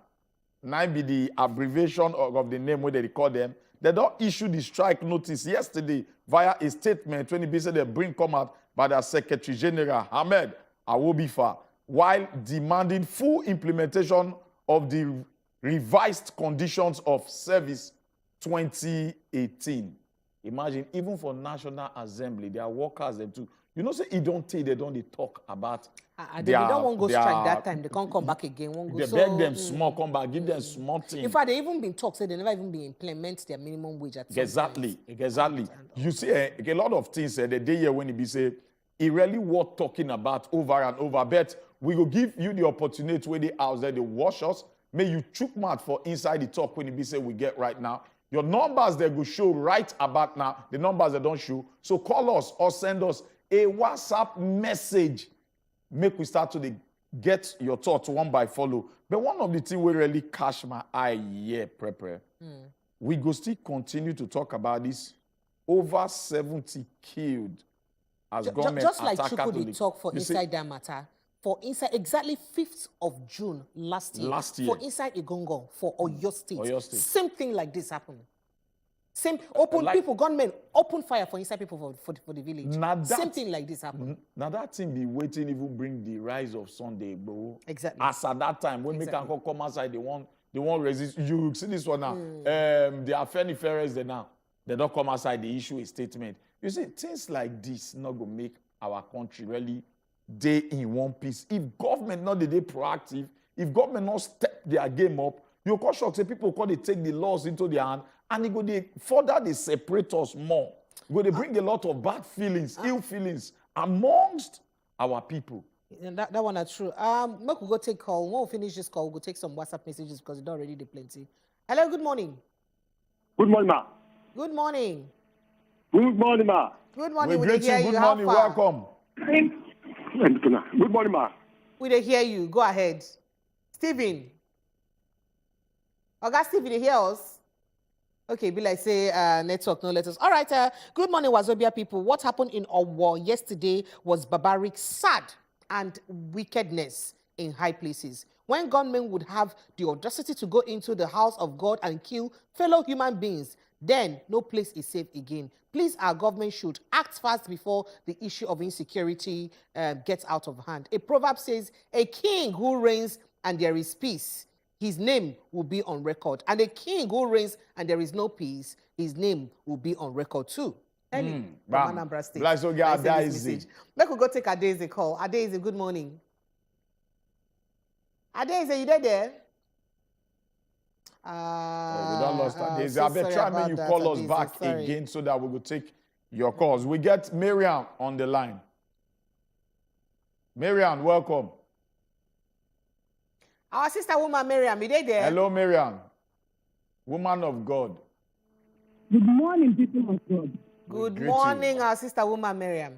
now be the abbreviation of the name where they call them. They don't issue the strike notice yesterday via a statement when it said they bring come out by the Secretary General Ahmed Awobifa, while demanding full implementation of the revised conditions of service 2018. Imagine, even for National Assembly, their workers, them too. You know, say it don't take, they don't talk about. They don't want to go strike that time. They can't come back again. They beg them small, come back, give them small thing. In fact, they even been talked, say they never even been implement their minimum wage at Exactly. You see, a lot of things the day here when it be say, it really worth talking about over and over. But we will give you the opportunity where they out there, they watch us. May you chook mad for inside the talk when it be say we get right now. Your numbers they will show right about now. The numbers they don't show. So call us or send us a WhatsApp message. Make we start to get your thoughts one by follow. But one of the things we really catch my eye here, we go still continue to talk about this. Over 70 killed as government just like attacker Chukwudi talk for inside that matter. For inside exactly 5th of June last year. For inside Igongo, for Oyo State. Same thing like this happened. Same open people, gunmen, open fire for inside people for the village. Same thing like this happened. Now that thing be waiting even bring the rise of Sunday, bro. Exactly. As at that time, when we can come outside, they won't resist. You see this one now. They are fairly ferrets there now. They don't come outside, they issue a statement. You see, things like this not going to make our country really day in one piece. If government not they proactive, if government not step their game up, you call shock say people call they take the laws into their hand and they further they separate us more. They bring a lot of bad feelings, ill feelings amongst our people. And that one are true. Make we go take call. When we finish this call, we'll go take some WhatsApp messages because it's already the plenty. Hello, good morning. Good morning, ma. Good morning. Good morning, ma. Good morning. We greet you. Good morning. Welcome. Good morning, ma. We dey hear you. Go ahead. Stephen. Oga Stephen, they hear us? Okay, be like say network, no letters. All right, good morning, Wazobia people. What happened in Owo yesterday was barbaric, sad, and wickedness in high places. When gunmen would have the audacity to go into the house of God and kill fellow human beings, then no place is safe again. Please, our government should act fast before the issue of insecurity gets out of hand. A proverb says, a king who reigns and there is peace, his name will be on record. And a king who reigns and there is no peace, his name will be on record too. Enyi, from Anambra State. Make we go take Adeze call. Adeze, good morning. Adeze, you there? We don't lost Adeze. I bet try me you call us back again so that we will take your calls. We get Miriam on the line. Miriam, welcome. Our sister woman Miriam, you there? Hello, Miriam. Woman of God. Good morning, people of God. Good morning, our sister woman Miriam.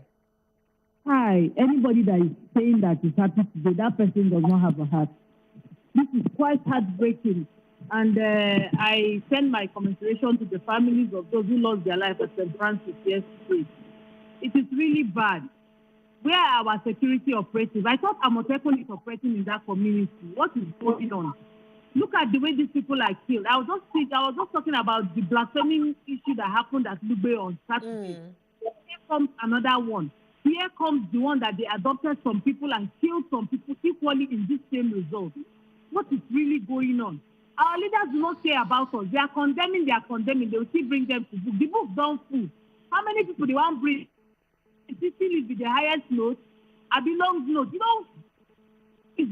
Hi. Anybody that is saying that is happy today, that person does not have a heart. This is quite heartbreaking. And I send my commiseration to the families of those who lost their life at St. Francis yesterday. It is really bad. Where are our security operatives? I thought Amotekun is operating in that community. What is going on? Look at the way these people are killed. I was just talking about the blasphemy issue that happened at Lube on Saturday. Here comes another one. Here comes the one that they adopted some people and killed some people equally in this same result. What is really going on? Our leaders do not care about us. They are condemning. They will still bring them to book. The book don't fool. How many people they want to bring? It still is with the highest note. I belong note. You know, it's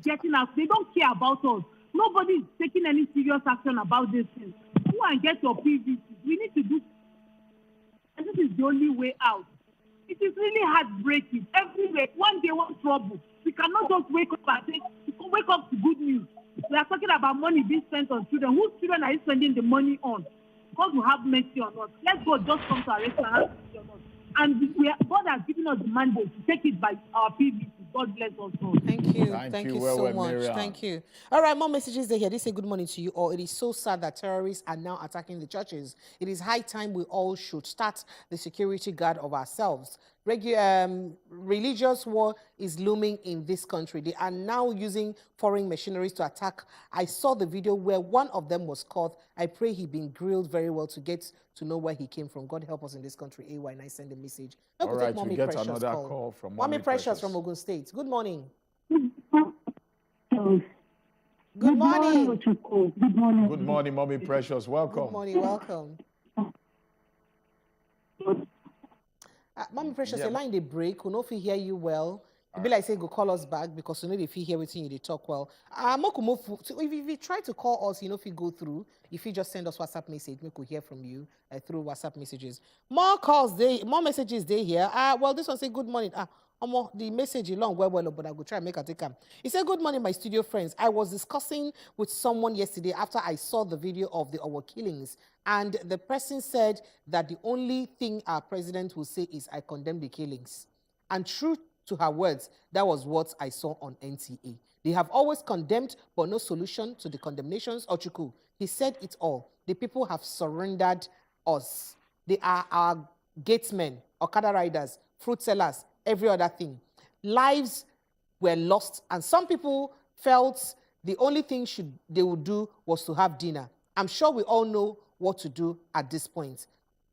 getting out. They don't care about us. Nobody is taking any serious action about this thing. Go and get your PVC. We need to do. And this is the only way out. It is really heartbreaking. Everywhere, one day, one trouble. We cannot just wake up and say, wake up to good news. We are talking about money being spent on children. Whose children are you spending the money on? God will have mercy on us. Let God just come to our rescue and have mercy on us. And God has given us the mandate to take it by our PVC. God bless us all. Thank you. Thank Thank you you well, so well, much. Miriam. Thank you. All right, more messages they here. They say good morning to you all. It is so sad that terrorists are now attacking the churches. It is high time we all should start the security guard of ourselves. Religious war is looming in this country. They are now using foreign machineries to attack. I saw the video where one of them was caught. I pray he been grilled very well to get to know where he came from. God help us in this country. AY, and I send a message. All right, we get another call from Mommy Precious from Ogun State. Good morning. Good morning. Ochuko. Good morning. Good morning, Mommy Precious. Welcome. Good morning. Welcome. Mommy Precious, your line they break. We know if we hear you well. It be like say go call us back because you know if you hear everything you talk well. If you try to call us, you know if you go through, if you just send us WhatsApp message, we could hear from you through WhatsApp messages. More calls, more messages they here. Well, this one say good morning. The message is long, well, but I will try and make a take them. He said, good morning, my studio friends. I was discussing with someone yesterday after I saw the video of the Owo killings, and the person said that the only thing our president will say is, I condemn the killings. And true to her words, that was what I saw on NTA. They have always condemned, but no solution to the condemnations. Ochuku, he said it all. The people have surrendered us. They are our gatesmen, Okada riders, fruit sellers, every other thing. Lives were lost, and some people felt the only thing they would do was to have dinner. I'm sure we all know what to do at this point.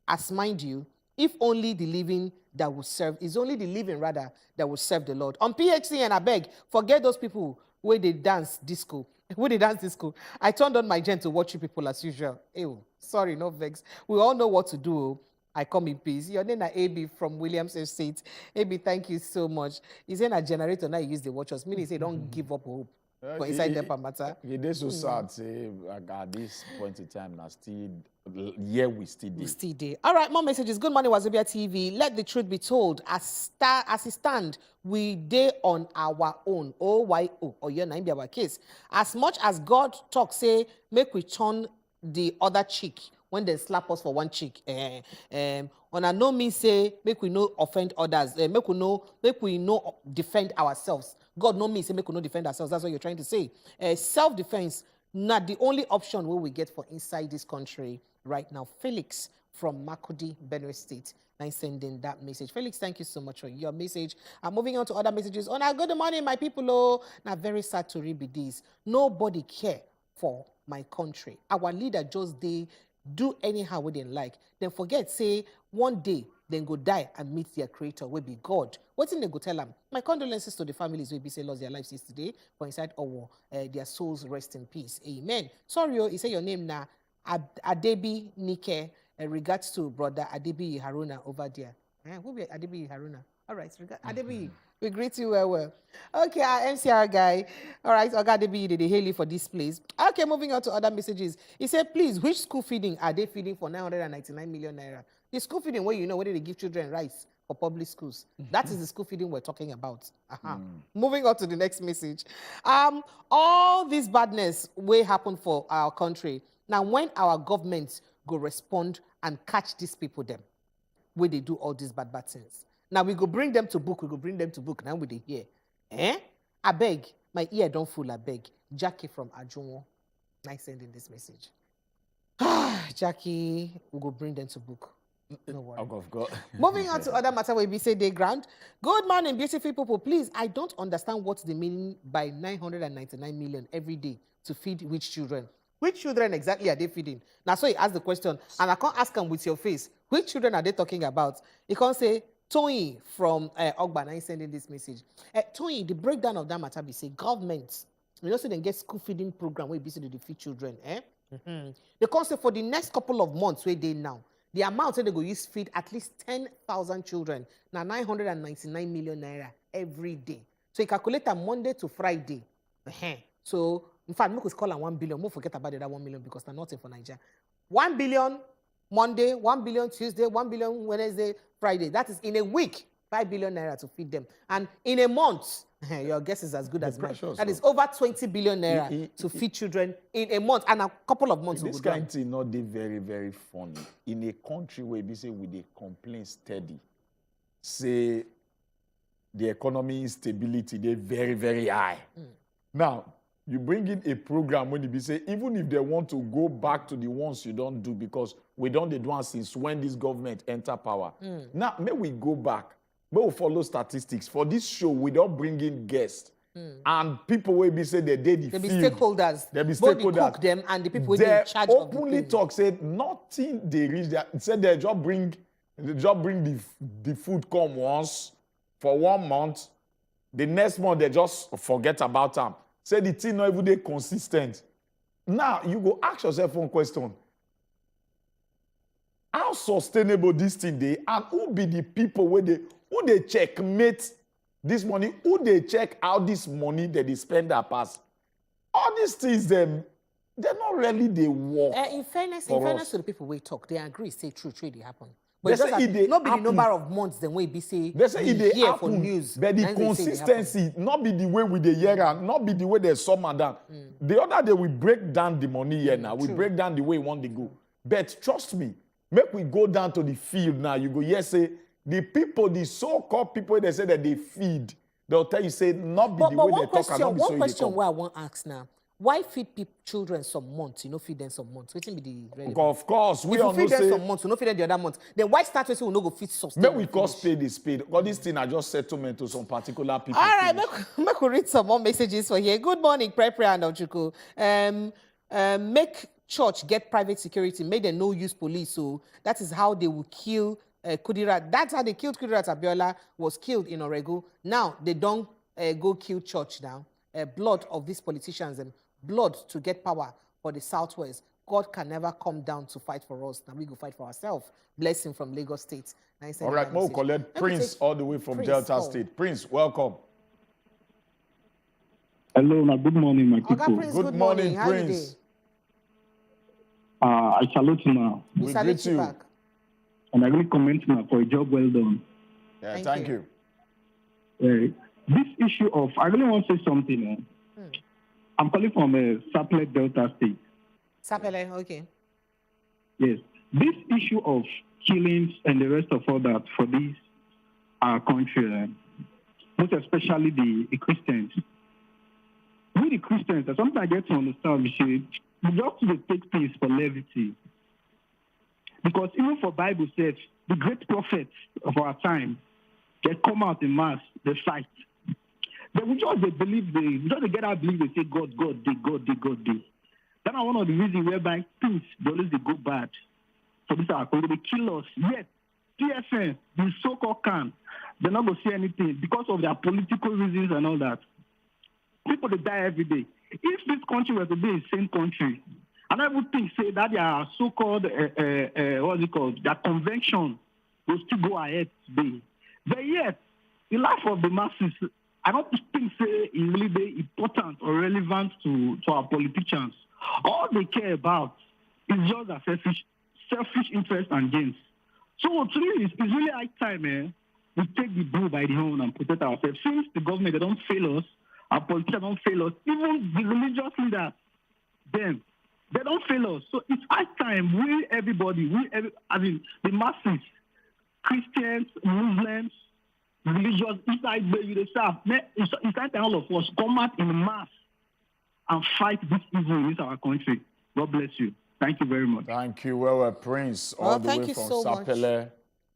As mind you, if only the living that will serve, is only the living rather that will serve the Lord. On PHC, and I beg, forget those people where they dance disco. When they dance disco, I turned on my gen to watch you people as usual. Ew, sorry, no vex. We all know what to do. I come in peace. Your name is AB from Williams Estate. AB, thank you so much. He's in a generator now. He use the watchers. Meaning, say don't give up hope. But inside the matter. It is so sad. Say at this point in time, now still we still do. We still do. All right, more messages. Good morning, Wazobia TV. Let the truth be told. As it stand, we day on our own. OYO or your name be our case. As much as God talk, say make we turn the other cheek. When they slap us for one cheek, on a no means say make we no offend others, make we no defend ourselves. God no means say make we no defend ourselves. That's what you're trying to say. Self-defense not the only option where we get for inside this country right now. Felix from Makudi, Benue State. I'm sending that message. Felix, thank you so much for your message. I'm moving on to other messages. Oh, now good morning, my people. Oh, now very sad to read this. Nobody care for my country. Our leader just do anyhow we didn't like. Then forget, say, one day, then go die and meet their creator, will be God. What's in they go tell them? My condolences to the families who be say lost their lives yesterday. For inside Owo, their souls rest in peace. Amen. Sorry, you say your name now. Adebi Nike. Regards to brother Adebi Haruna over there. Who be Adebi Haruna? All right, Adebi. We greet you well. Okay, our MCR guy. All right, Oga Adebi, they hail you for this place. Okay, moving on to other messages. He said, please, which school feeding are they feeding for 999 million naira? The school feeding where you know whether they give children rice for public schools. That is the school feeding we're talking about. Moving on to the next message. All this badness will happen for our country. Now, when our government go respond and catch these people them, where they do all these bad things. Now we go bring them to book. Now we dey hear. I beg, my ear don't full. I beg. Jackie from Ajunwo. Nice sending this message. Jackie, we go bring them to book. No worry. Moving on to other matter where we say they grant. Good morning, beautiful people. Please, I don't understand what's the meaning by 999 million every day to feed which children. Which children exactly are they feeding? Now, so he asked the question, and I can't ask him with your face. Which children are they talking about? He can't say, Tony from Ogba, I'm sending this message. Tony, the breakdown of that matter be say government, you know, so they get school feeding program where basically they feed children. The concept for the next couple of months where they now, the amount that they go use feed at least 10,000 children. Now 999 million naira every day. So you calculate that Monday to Friday. So in fact, we could call it 1 billion. We'll forget about the other 1 million because they're nothing for Nigeria. 1 billion Monday, 1 billion Tuesday, 1 billion Wednesday, Friday. That is in a week, 5 billion naira to feed them. And in a month, your guess is as good as mine. That is over 20 billion naira to feed children in a month and a couple of months. This kind of thing not dey very, very funny. In a country where we say we dey complain steady, say the economy instability, they're very, very high. Now, you bring in a program when you be say, even if they want to go back to the ones you don't do, because we don't do one since when this government enter power. Now, may we go back, may we follow statistics. For this show, we don't bring in guests. And people will be say they did the There be field. stakeholders. There be Both the stakeholders. cook them and the people They in charge of the openly thing. talk, said nothing they reach there. Said they just bring the food come once for 1 month. The next month they just forget about them. Say the thing not even dey consistent. Now you go ask yourself one question. How sustainable this thing dey, and who be the people who they checkmate this money? Who they check how this money that they spend that pass? All these things they're not really they work. In fairness to the people we talk, they agree, say true, they happen. They But say just it dey not be the happen. number of months then we be say They say it we dey hear for happen, news. but the then they say they happen. consistency not be the way we dey hear am, not be the way they summer down. The other day we break down the money here now. We true. break down the way we want to go. But trust me, make we go down to the field now. You go, yes, say the people, the so-called people they say that they feed, they'll tell you say not be But the way one they talk and not be so one they question come. where I want to ask now. Why feed children some months, you know, feed them some months? Wetin be the relevant? Of course, we If you all know feed them say some months, you no feed them the other month. Then why start with we no go feed sustain? make we call spade is spade. All these things are just settlement to some particular people. All right, finish. make we read some more messages for here. Good morning, Prepare and Ochuko. Make church get private security. Make them no use police. So that is how they will kill Kudirat. That's how they killed Kudirat. Abiola was killed in Orego. Now they don't go kill church now. Blood of these politicians and blood to get power for the Southwest. God can never come down to fight for us. Now we go fight for ourselves. Blessing from Lagos State. Nice. All right, we'll collect Prince all the way from Prince, Delta State. Prince, welcome. Hello, good morning, my Oga people. Prince, Good morning, How you Prince. dey? I salute you now, We We salute greet you you. back. and I really commend you now for a job well done. Yeah, Thank thank you. you. This issue of, I really want to say something. I'm calling from Sapele, Delta State. Sapele, okay. Yes. This issue of killings and the rest of all that for this our country, most especially the Christians. We the Christians, that's something I get to understand, we just to take things for levity. Because even for Bible says, the great prophets of our time, they come out in mass, they fight. They just get out believe they say God, they. That's one of the reasons whereby things they always they go bad. So this are going to kill us. Yet, PSN, the so-called can, they're not going to say anything because of their political reasons and all that. People they die every day. If this country were to be a same country, and I would think say that their so-called what's it called? Their convention will still go ahead today. But yet, the life of the masses, I don't think say it really be important or relevant to our politicians. All they care about is just their selfish interest and gains. So to me, it's really high time, we take the bull by the horn and protect ourselves. Since the government they don't fail us, our politicians don't fail us, even the religious leaders, them, they don't fail us. So it's high time the masses, Christians, Muslims, religious, inside where you serve, it's time all of us come out in mass and fight this evil in our country. God bless you. Thank you very much. Thank you. Well, Prince, all Well, the thank way you from so much. Sapele.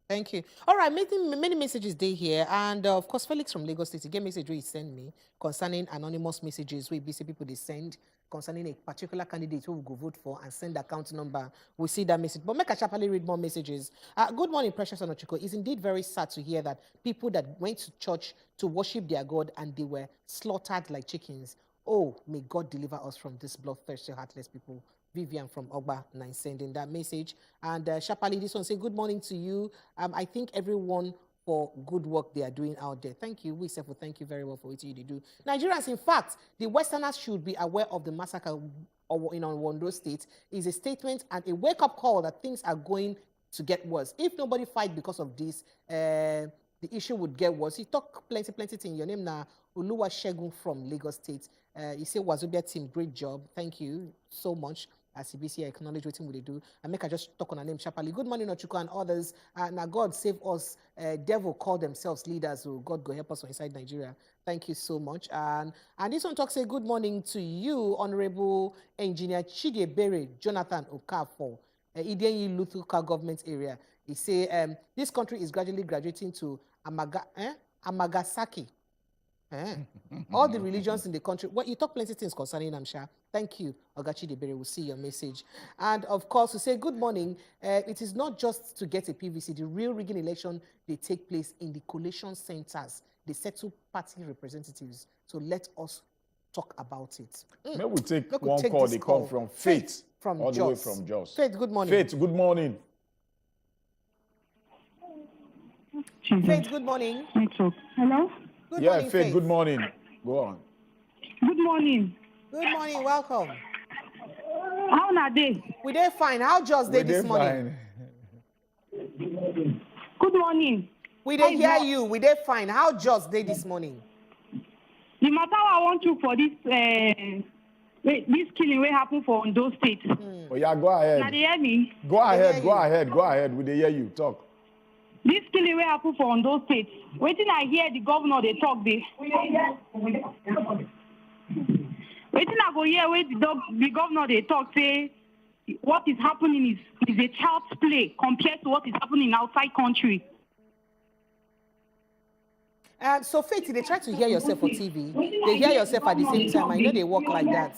Thank you. All right, many messages day here. And of course, Felix from Lagos State, he get message where he send me concerning anonymous messages where BC people they send concerning a particular candidate who will go vote for and send account number. We see that message. But make a sharply read more messages. Good morning, Precious and Ochuko. It's indeed very sad to hear that people that went to church to worship their God and they were slaughtered like chickens. Oh, may God deliver us from this bloodthirsty, heartless people. Vivian from Ogba 9 sending that message. And Shapali, this one say, good morning to you. I think everyone for good work they are doing out there. Thank you. We say for thank you very well for what you do. Nigerians, in fact, the Westerners should be aware of the massacre in Ondo State. Is a statement and a wake-up call that things are going to get worse. If nobody fight because of this, the issue would get worse. You talk plenty thing. Your name now, Oluwole from Lagos State. You say Wazobia team, great job. Thank you so much. as CBC acknowledge what we do. And make I just talk on her name sharply. Good morning, Ochuko and others. Now God save us. Devil call themselves leaders. So God go help us inside Nigeria. Thank you so much. And this one talks say good morning to you, Honorable Engineer Chidiebere Jonathan Okafor, Enyi local government area. He say this country is gradually graduating to Amagasaki. All the religions in the country. Well, you talk plenty things concerning Amsha. Thank you, Ogachi Debere. We'll see your message. And of course, to say good morning, it is not just to get a PVC. The real rigging election, they take place in the collation centers. They settle party representatives. So let us talk about it. May we take one call. They come from Faith from all Jos. the way from Jos. Faith, good morning. Faith, good morning. Faith, good morning. Hello? Good morning, Faith, good morning. Go on. Good morning. Good morning, welcome. How are they? We did fine. How just did this morning? Good morning. We did hear you. We did fine. How just did this morning? The matter I want you for this this killing will happen for Ondo State. Oh yeah, go ahead. Now they hear me? Go ahead. We dey hear you. Talk. This killing will happen for Ondo State. Waiting I hear the governor they talk this. Waiting I go hear where the governor they talk say what is happening is a child's play compared to what is happening outside country. So Faith, they try to hear yourself on TV. They hear yourself at the same time. I know they work like that.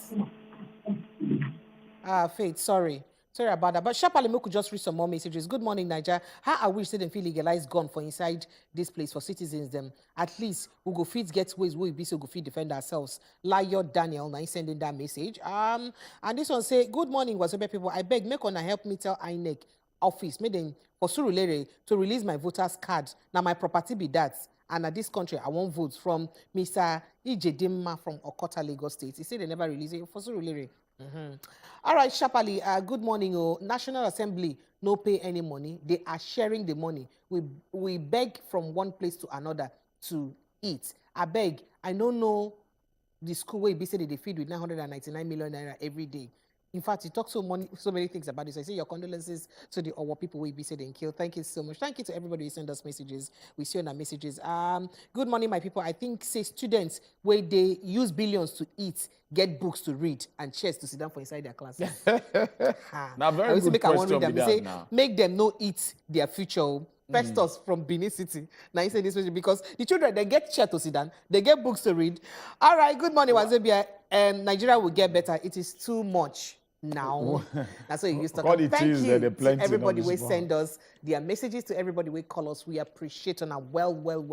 Faith, sorry about that. But Shapalemo could just read some more messages. Good morning, Niger. How I wish they didn't feel legalized gun for inside this place for citizens. Them at least we go fit get ways we be so go fit defend ourselves. Liar Daniel, now sending that message. And this one say, good morning, Wazobia people. I beg make on help me tell INEC office made them for Surulere to release my voters card. Now my property be that. And at this country, I want votes from Mr. Ijedimma from Okota, Lagos State. He said they never release it for Surulere. All right, Shapali, good morning. National Assembly no pay any money. They are sharing the money. We beg from one place to another to eat. I beg. I don't know the school where they say they feed with 999 million naira every day. In fact, you talk so many things about this. I say your condolences to the Owo people who be said and killed. Thank you so much. Thank you to everybody who send us messages. We see on our messages. Good morning, my people. I think say students where they use billions to eat, get books to read, and chairs to sit down for inside their classes. Now, very good question with that now. Make them no eat their future. Festus from Benin City. Now you say this because the children, they get chair to sit down, they get books to read. All right, good morning, Wazobia. Nigeria will get better. It is too much now. That's what you used to talk about. Thank you to everybody who send us their messages, to everybody who call us. We appreciate on our well. We'll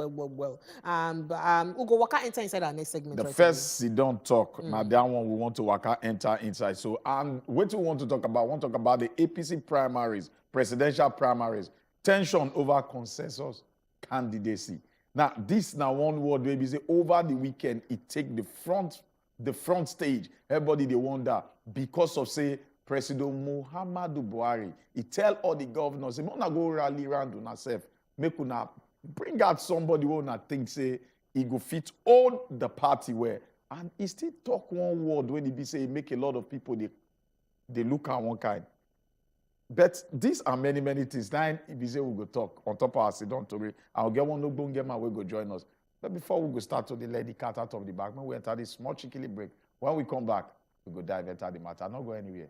go waka enter inside our next segment. The first you don't talk. Now that one we want to waka enter inside. So what do we want to talk about? We want to talk about the APC primaries, presidential primaries. Tension over consensus candidacy. Now, this now one word maybe say over the weekend it take the front stage. Everybody they wonder because of say President Muhammadu Buhari. He tell all the governors, say, "Mona go rally around on yourself. Make una bring out somebody who na think say he go fit all the party where." And he still talk one word when he be say make a lot of people they look at one kind. But these are many things. Now, if you say we go talk on top of our sit-down today, I'll get one no man will go join us. But before we go start to let the cat out of the bag, we enter this small cheeky break. When we come back, we go dive into the matter. Not go anywhere.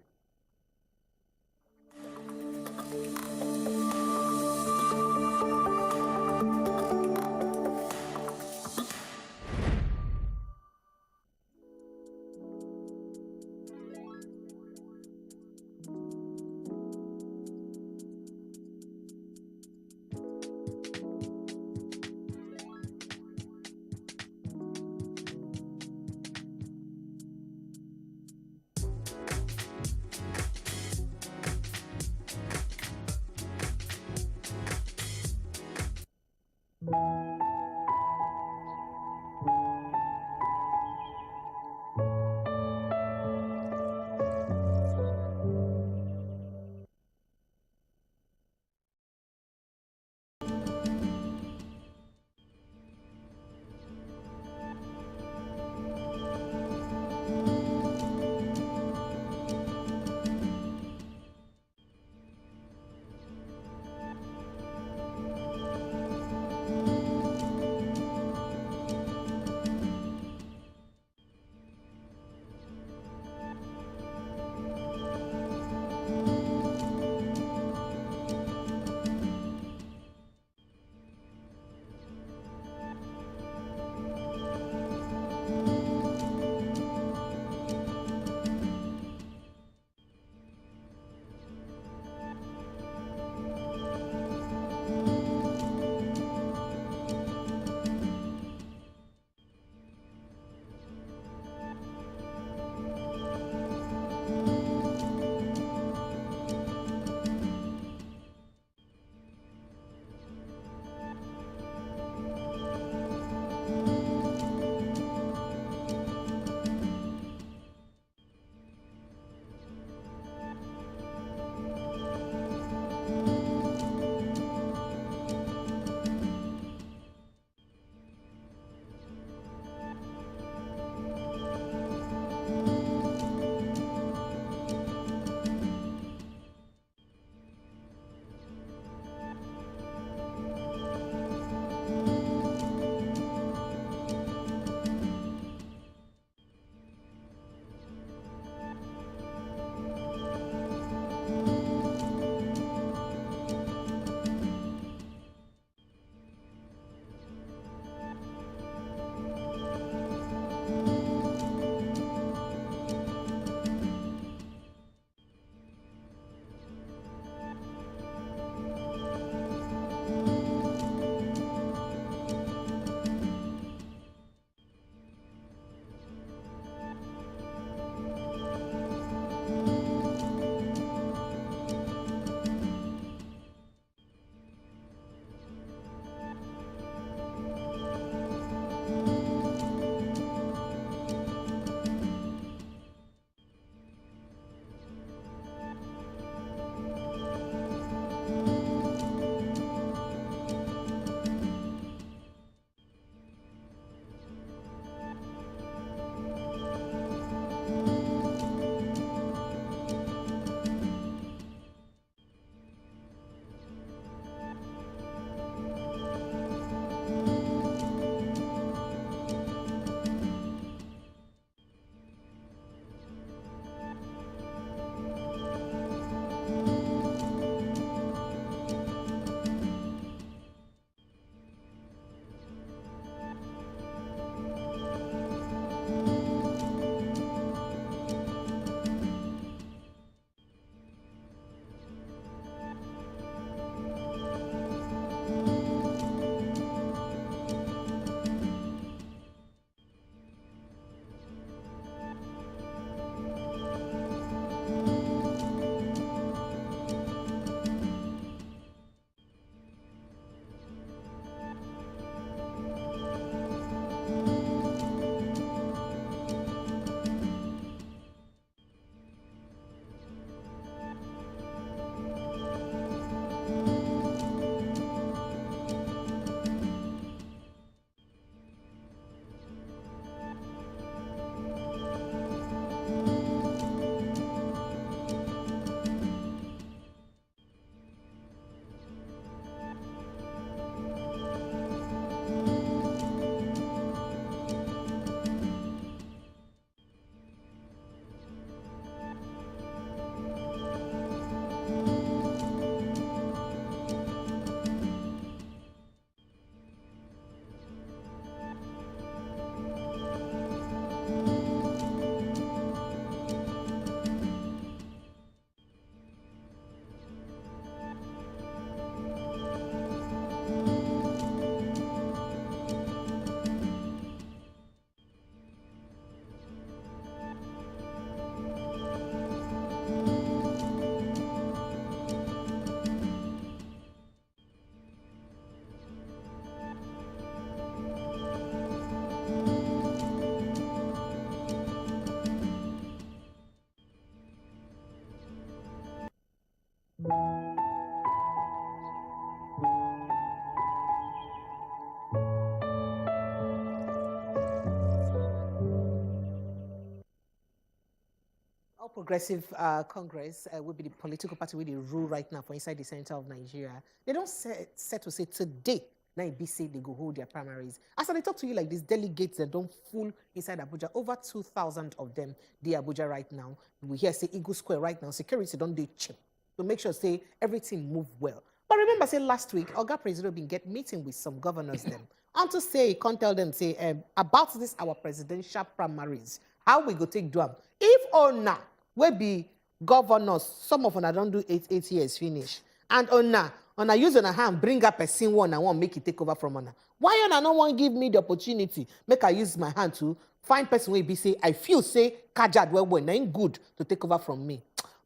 Progressive Congress will be the political party where they rule right now for inside the center of Nigeria. They don't set to say today, now it be say they go hold their primaries. As I talk to you like these delegates that don't full inside Abuja, over 2,000 of them, they Abuja right now. We hear say Eagle Square right now, security don't do cheap to make sure say everything move well. But remember say last week, Oga President been get meeting with some governors them. And to say, can't tell them say about this our presidential primaries, how we go take do them. If or not, we be governors, some of them don't do eight years finish. And on a use on a hand, bring up a scene one and want make it take over from Ona. Why on no one give me the opportunity, make I use my hand to find person where be say, I feel say, kajad well, ain't good to take over from me.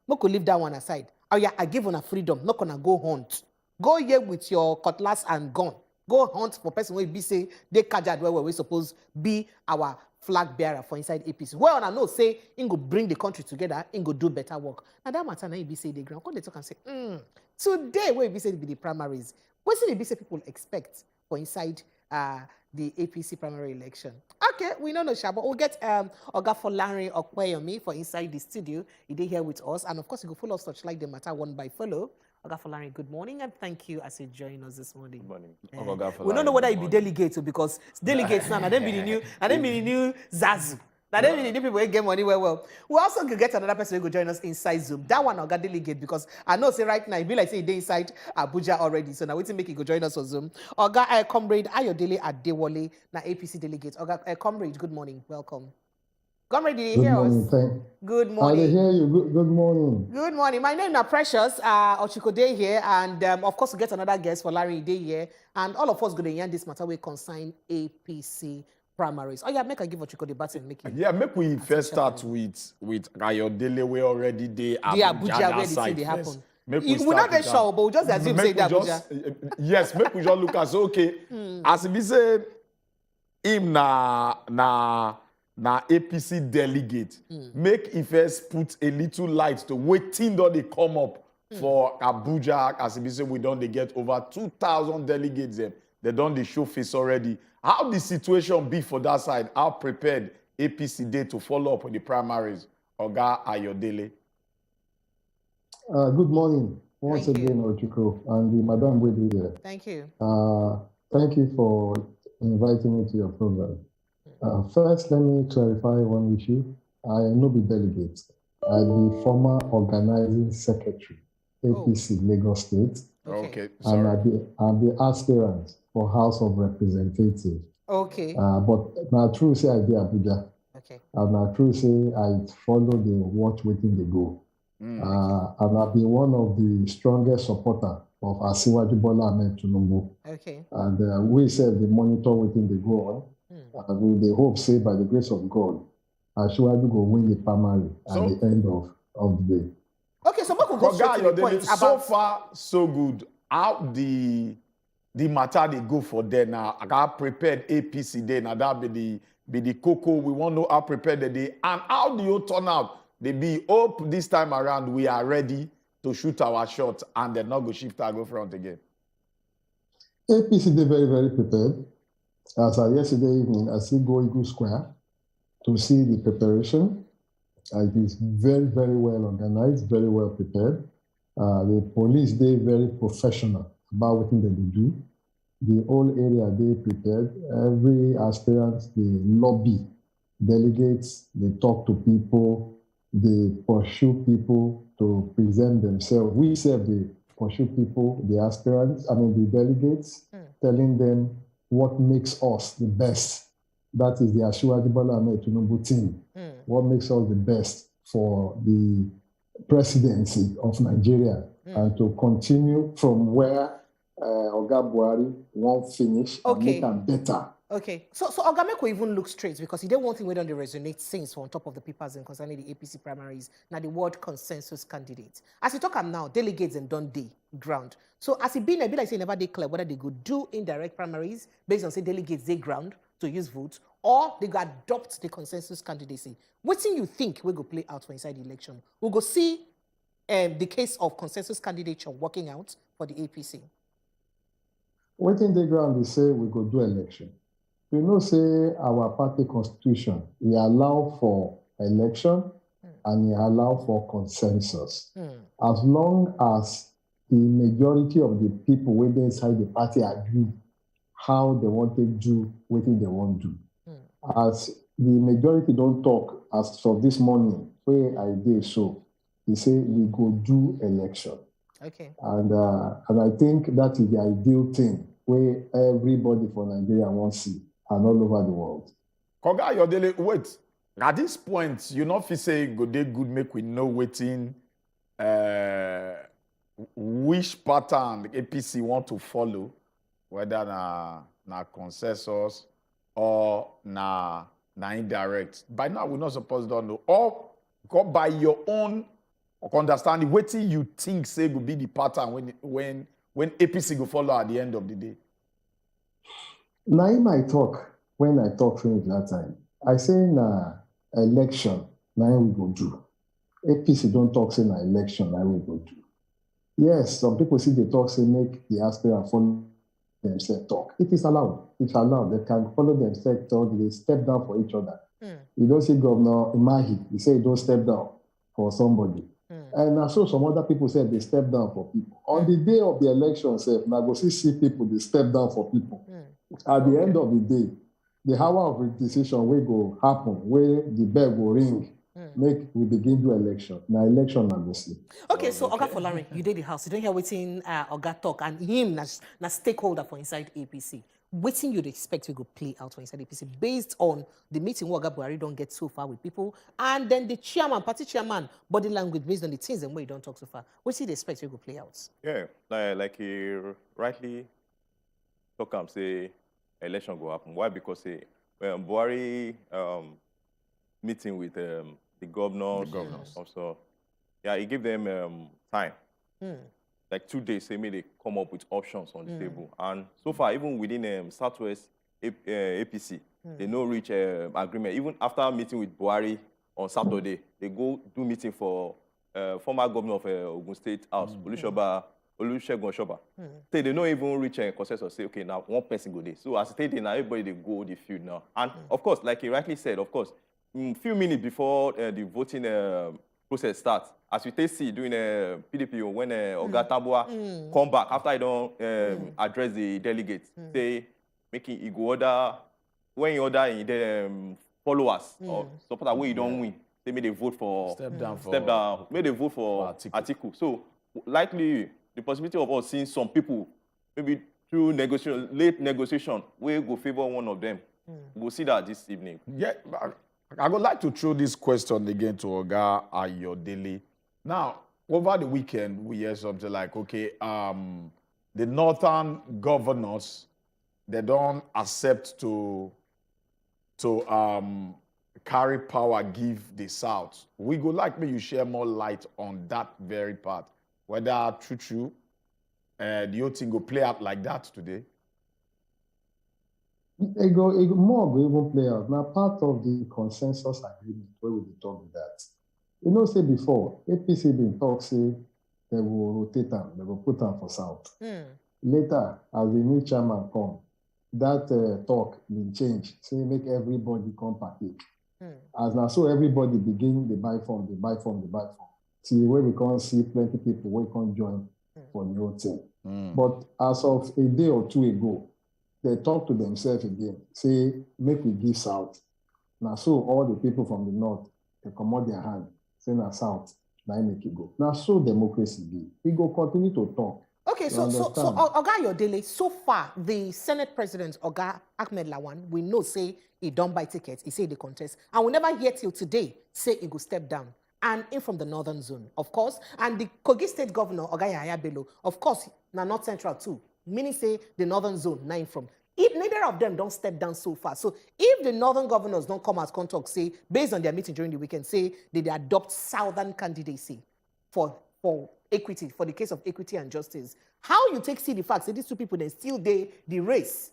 We could leave that one aside. Oh yeah, I give on a freedom, not gonna go hunt. Go here with your cutlass and gun. Go hunt for person where be say, they kajad well, we suppose be our flag bearer for inside APC. Well, I know say, in go bring the country together, in go do better work. Now that matter, now you be say the ground. Come they talk and say, today where be say be the primaries. What say the say people expect for inside the APC primary election? Okay, we know no Shaba. We'll get Oga Folari Okweyomi for inside the studio. He did here with us, and of course, you go follow such like the matter one by follow. Oga Folari, good morning, and thank you as you join us this morning. Good morning. We don't know whether it be delegate because delegates now, they be the new Zazu. Now they be the new people who get money well. We also could get another person who will join us inside Zoom. That one Oga delegate because I know say right now it be like say they inside Abuja already. So now we make it go join us on Zoom. Oga comrade Ayodele Edewor, na APC delegate. Oga comrade, good morning, welcome. Comrade, did you hear us? Good morning. I hear you. Good morning. Good morning. My name is Precious. Ochuko Day here, and of course we get another guest for Larry Day here, and all of us going to hear this matter. We consign APC primaries. Oh yeah, make I give Ochuko the button. Make it. Yeah, make we first start with Ayodele. We already the Abuja where they happen. We're not very sure, but we just assume say that Abuja. Yes, make we just look at okay. As we say, him na APC delegate. Make if first put a little light to waiting that they come up for Abuja. As we say, we don't they get over 2,000 delegates there. They don't they show face already. How the situation be for that side? How prepared APC day to follow up on the primaries? Oga Ayodele. Good morning once again, Ochuko, and the Madam Gudu here. Thank you. Thank you for inviting me to your program. First, let me clarify one issue. I am not the delegate. I am the former organizing secretary, APC Lagos State. Okay. And I'm the aspirant for House of Representatives. Okay. But now true say I be Abuja. Okay. And now true say I follow the watch waiting they go. And I've been one of the strongest supporters of Asiwaju Bola Ahmed Tinubu. Okay. And we said the monitor waiting they go on. And with the hope, say by the grace of God, Asiwaju go win the primary at the end of the day. Okay, so we could go straight to the point about... So far, so good. How the matter they go for there now? I got prepared APC there now. That be the cocoa. We want to know how prepared they dey and how do you turn out? They be hope this time around we are ready to shoot our shot and then not go shift our go front again. APC they very very prepared. As yesterday evening, I still go Eagle Square to see the preparation. It is very, very well organized, very well prepared. The police, they very professional about what they do. The whole area, they prepared. Every aspirant, they lobby delegates, they talk to people, they pursue people to present themselves. We serve the pursue people, the aspirants, the delegates, telling them what makes us the best. That is the Asiwaju Bola Ahmed Tinubu team. What makes us the best for the presidency of Nigeria and to continue from where Oga Buhari won't finish and make them better. Okay, so Oga make we even look straight because he don't want thing we don't resonate since on top of the papers and concerning the APC primaries. Now the word consensus candidate. As you talk now, delegates and don't day ground. So as it been a bit like say never declare whether they go do indirect primaries based on say delegates they ground to use votes or they go adopt the consensus candidacy. What thing you think we go play out for inside the election? We'll go see the case of consensus candidature working out for the APC. What in the ground they say we go do election. You know, say our party constitution, we allow for election and he allow for consensus. As long as the majority of the people within inside the party agree how they want to do what they want to do. As the majority don't talk, as of this morning, where I did so, he say we go do election. Okay. And I think that is the ideal thing where everybody for Nigeria wants to see and all over the world. Koga Yodele, wait. At this point, you know if you say go dey good, make we know waiting which pattern the APC want to follow, whether na consensus or na indirect. By now, we're not supposed to know. Or go by your own understanding, waiting you think say will be the pattern when APC go follow at the end of the day. Now in my talk, when I talk finish that time, I say na election, now we go do. APC don't talk say na election, now we go do. Yes, some people see the talk say make the aspirant follow themselves talk. It is allowed. It's allowed. They can follow themselves talk. They step down for each other. You don't see Governor Imahi. He say he don't step down for somebody. And I saw some other people say they step down for people. On the day of the election, now go see people they step down for people. At the end of the day, the hour of decision will go happen where the bell will ring. Make we begin do election. Now election na go see. Okay, so Oga Folarin, you did the house. You don't hear waiting Oga talk and him na stakeholder for inside APC. Waiting you'd expect we go play out for inside APC based on the meeting Oga Buhari don't get so far with people, and then the chairman, party chairman, body language based on the things and where you don't talk so far. What do you expect we go play out? Yeah, like he rightly talk and say election go happen. Why? Because Buhari meeting with the governors. Also, yeah, he gave them time. Like 2 days, they made they come up with options on the table. And so far, even within Southwest APC, they no reach agreement. Even after meeting with Buhari on Saturday, they go do meeting for former governor of Ondo State House, Oluwole Oshoba. They don't even reach a consensus. Say, okay, now one person go there. So as they now everybody they go the field now. And of course, like he rightly said, of course, few minutes before the voting process starts, as we take see during PDP when Oga Tambua come back after he don't address the delegates, say making he go order when he order in followers or supporter where he don't win, they may they vote for step down, may they vote for article. So likely the possibility of us seeing some people maybe through late negotiation we go favor one of them. We'll see that this evening. Yeah, I would like to throw this question again to Oga Ayodele. Now, over the weekend, we hear something like, okay, the northern governors, they don't accept to carry power, give the south. We would like me you share more light on that very part. Whether true, do you think will play out like that today? It go more go even play out. Now, part of the consensus agreement where we talk with that. You know, say before, APC been talk, say they will rotate them, they will put them for South. Later, as the new chairman come, that talk been changed, say make everybody come partake. As now, so everybody begin the buy form. See, where we can't see plenty people, we can't join for the whole thing. But as of a day or two ago, they talk to themselves again, say, make we give South. Now, so all the people from the North, they come out their hand, say, now South, now make it go. Now, so democracy be. We go continue to talk. Okay, so Oga Yodele, so far, the Senate President, Oga Ahmed Lawan, we know, say, he don't buy tickets, he say the contest, and we never hear till today, say he go step down. And in from the northern zone, of course, and the Kogi State Governor, Oga Yahaya Bello, of course, now North Central too. Meaning say the northern zone, 9 from. If neither of them don't step down so far, so if the northern governors don't come as contact, say, based on their meeting during the weekend, say they adopt southern candidacy for equity, for the case of equity and justice, how you see the fact that these two people then still the race?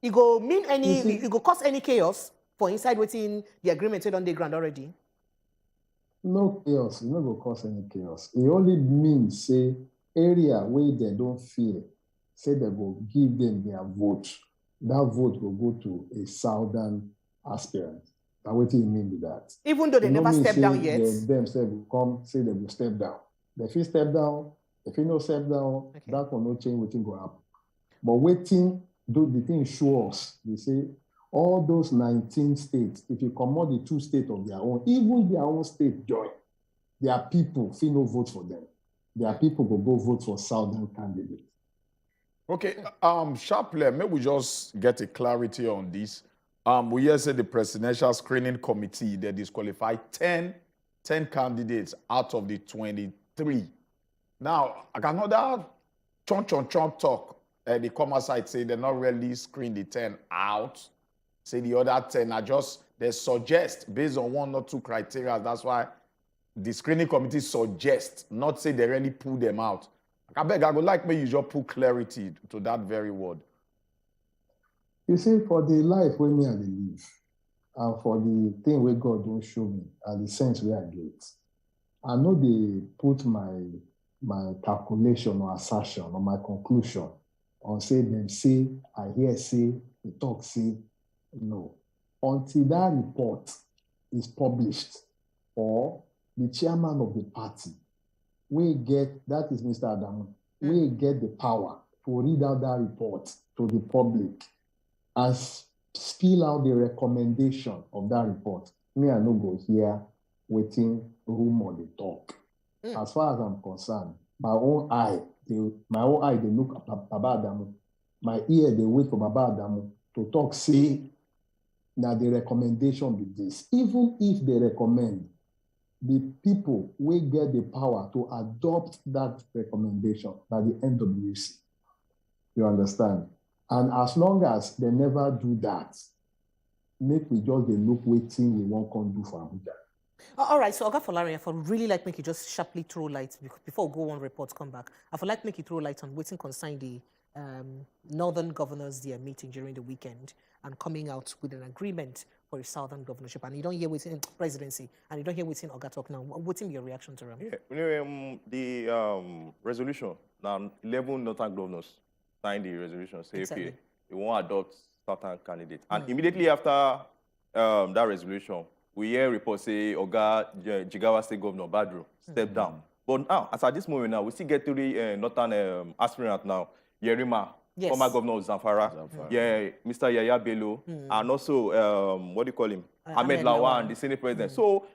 It go mean it go cause any chaos for inside waiting the agreement on the ground already? No chaos, it no go cause any chaos. It only means, say, area where they don't feel, say they will give them their vote. That vote will go to a southern aspirant. And what do you mean with that? Even though they never stepped down yet. They themselves will come say they will step down. If you step down, if you no step down, that will not change what will happen. But waiting, do the thing show us. They say all those 19 states, if you come out the 2 states of their own, even their own state join, their people feel no vote for them. Their people will go vote for southern candidates. Okay, sharply, maybe we just get a clarity on this. We hear say the presidential screening committee, they disqualified 10 candidates out of the 23. Now, another chon talk. The commerce side say they not really screen the 10 out. Say the other 10 are just, they suggest based on 1 or 2 criteria. That's why the screening committee suggests, not say they really pull them out. I beg, I would like me you just put clarity to that very word. You see, for the life where me I live, and for the thing where God don't show me, and the sense where I get, I know they put my calculation or assertion or my conclusion on say them say, I hear say, they talk say, no. Until that report is published, or the chairman of the party will get, that is Mr. Adamu, will get the power to read out that report to the public and spill out the recommendation of that report. Me, I no go here waiting rumor they talk. As far as I'm concerned, my own eye, they look at Baba Adamu. My ear, they wait for Baba Adamu to talk, say, that the recommendation be this. Even if they recommend, the people will get the power to adopt that recommendation by the NWC. You understand? And as long as they never do that, make we just look waiting we won't come do for Abuja. All right, so Oga Folari, I would really like make you just sharply throw light before we go on reports come back. I would like make you throw light on waiting concern the northern governors their meeting during the weekend and coming out with an agreement for a southern governorship. And you don't hear waiting presidency, and you don't hear waiting Oga talk now. What's your reaction to them? Yeah, the resolution, now 11 northern governors signed the resolution, say exactly. They won't adopt certain candidates. And immediately after that resolution, we hear reports say Oga Jigawa State Governor Badru stepped down. But now, as at this moment now, we still get to the northern aspirant now, Yerima, former governor of Zamfara. Yeah, Mr. Yaya Bello, and also, what do you call him? Ahmed Lawan, the Senate president. So,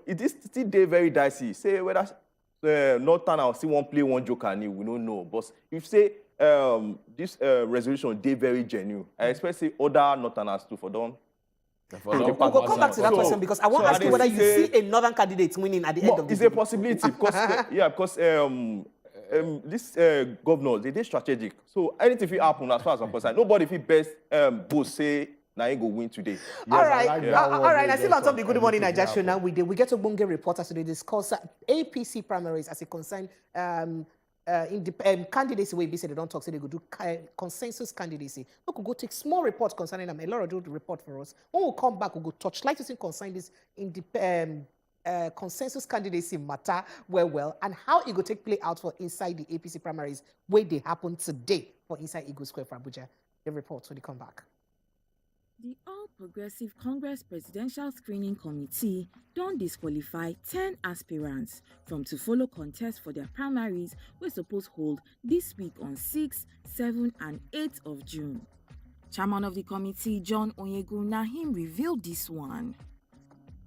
it is still very dicey. Say whether northern or still won't play one joker, we don't know. But if say this resolution, they very genuine. I expect say other northerners too for them. We'll come back to that question because I want to ask you whether you see a northern candidate winning at the end of this. It's a possibility because this governors, they strategic. So anything will happen as far as I'm concerned. Nobody will best both say now he go win today. All right, all right. I still on top of the Good Morning Naija Show now. We get a Bunge reporters today discuss APC primaries as a concern. In the candidacy way, they don't talk, so they go do consensus candidacy. We could go take small reports concerning them. A lot of do the report for us. When we come back, we'll go touch light to concern this in the consensus candidacy matter well, and how it will take play out for inside the APC primaries where they happen today for inside Eagle Square for Abuja. The reports when they come back. The All Progressive Congress Presidential Screening Committee don't disqualify 10 aspirants from to follow contests for their primaries we're supposed to hold this week on 6, 7, and 8 of June. Chairman of the committee, John Onyegun Nahim, revealed this one.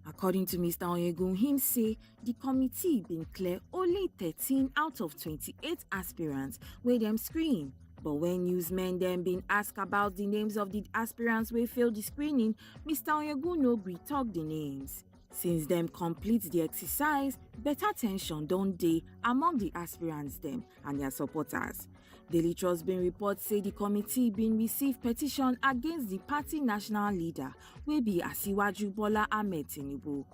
According to Mr. Onyegun, him say the committee been clear only 13 out of 28 aspirants where them screen. But when newsmen then been asked about the names of the aspirants who failed the screening, Mr. Onyegun no gree talk the names. Since them complete the exercise, better tension don't dey among the aspirants them and their supporters. Daily Trust been report say the committee been receive petition against the party national leader, wey be Asiwaju Bola Ahmed Tinubu.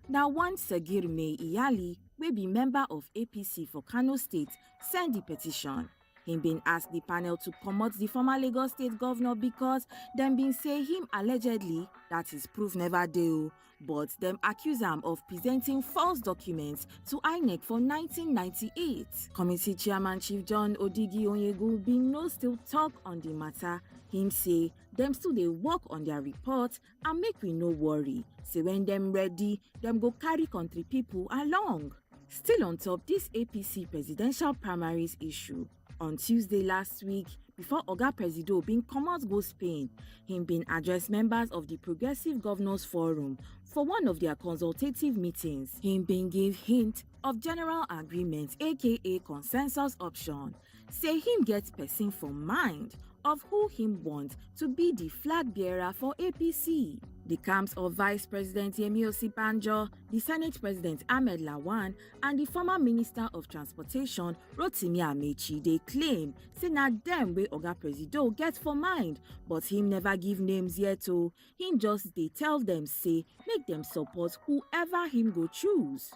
Now one Sagir May Iyali, wey be member of APC for Kano State, send the petition. Him been asked the panel to comot the former Lagos State governor because them been say him allegedly, that is proof never dey, but them accuse him of presenting false documents to INEC for 1998. Committee Chairman Chief John Odigi Onyegu been no still talk on the matter. Him say them still dey work on their report and make we no worry. Say when them ready, them go carry country people along. Still on top this APC presidential primaries issue, on Tuesday last week, before Oga Presido been comot go Spain, him been address members of the Progressive Governors Forum for one of their consultative meetings. Him been give hint of general agreement, aka consensus option. Say him get person for mind of who him want to be the flag bearer for APC. The camps of Vice President Yemi Osibanjo, the Senate President Ahmed Lawan, and the former Minister of Transportation Rotimi Amechi, they claim say na dem wey Oga Presido get for mind, but him never give names yet o. Him just dey tell them say make them support whoever him go choose.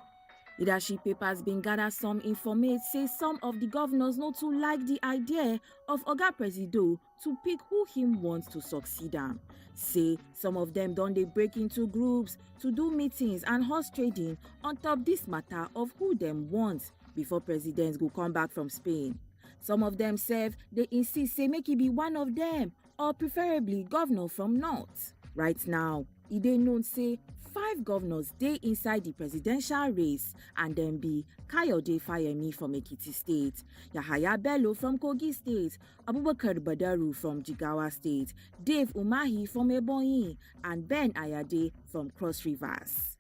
Leadership papers been gather some informate say some of the governors no too like the idea of Oga Presido to pick who him wants to succeed am. Say some of them don dey break into groups to do meetings and horse trading on top this matter of who them want before presidents go come back from Spain. Some of them sef dey insist say make e be one of them, or preferably governor from north. Right now, e dey known say 5 governors dey inside the presidential race, and dem be Kayode Fayemi from Ekiti State, Yahaya Bello from Kogi State, Abubakar Badaru from Jigawa State, Dave Umahi from Ebonyi, and Ben Ayade from Cross Rivers.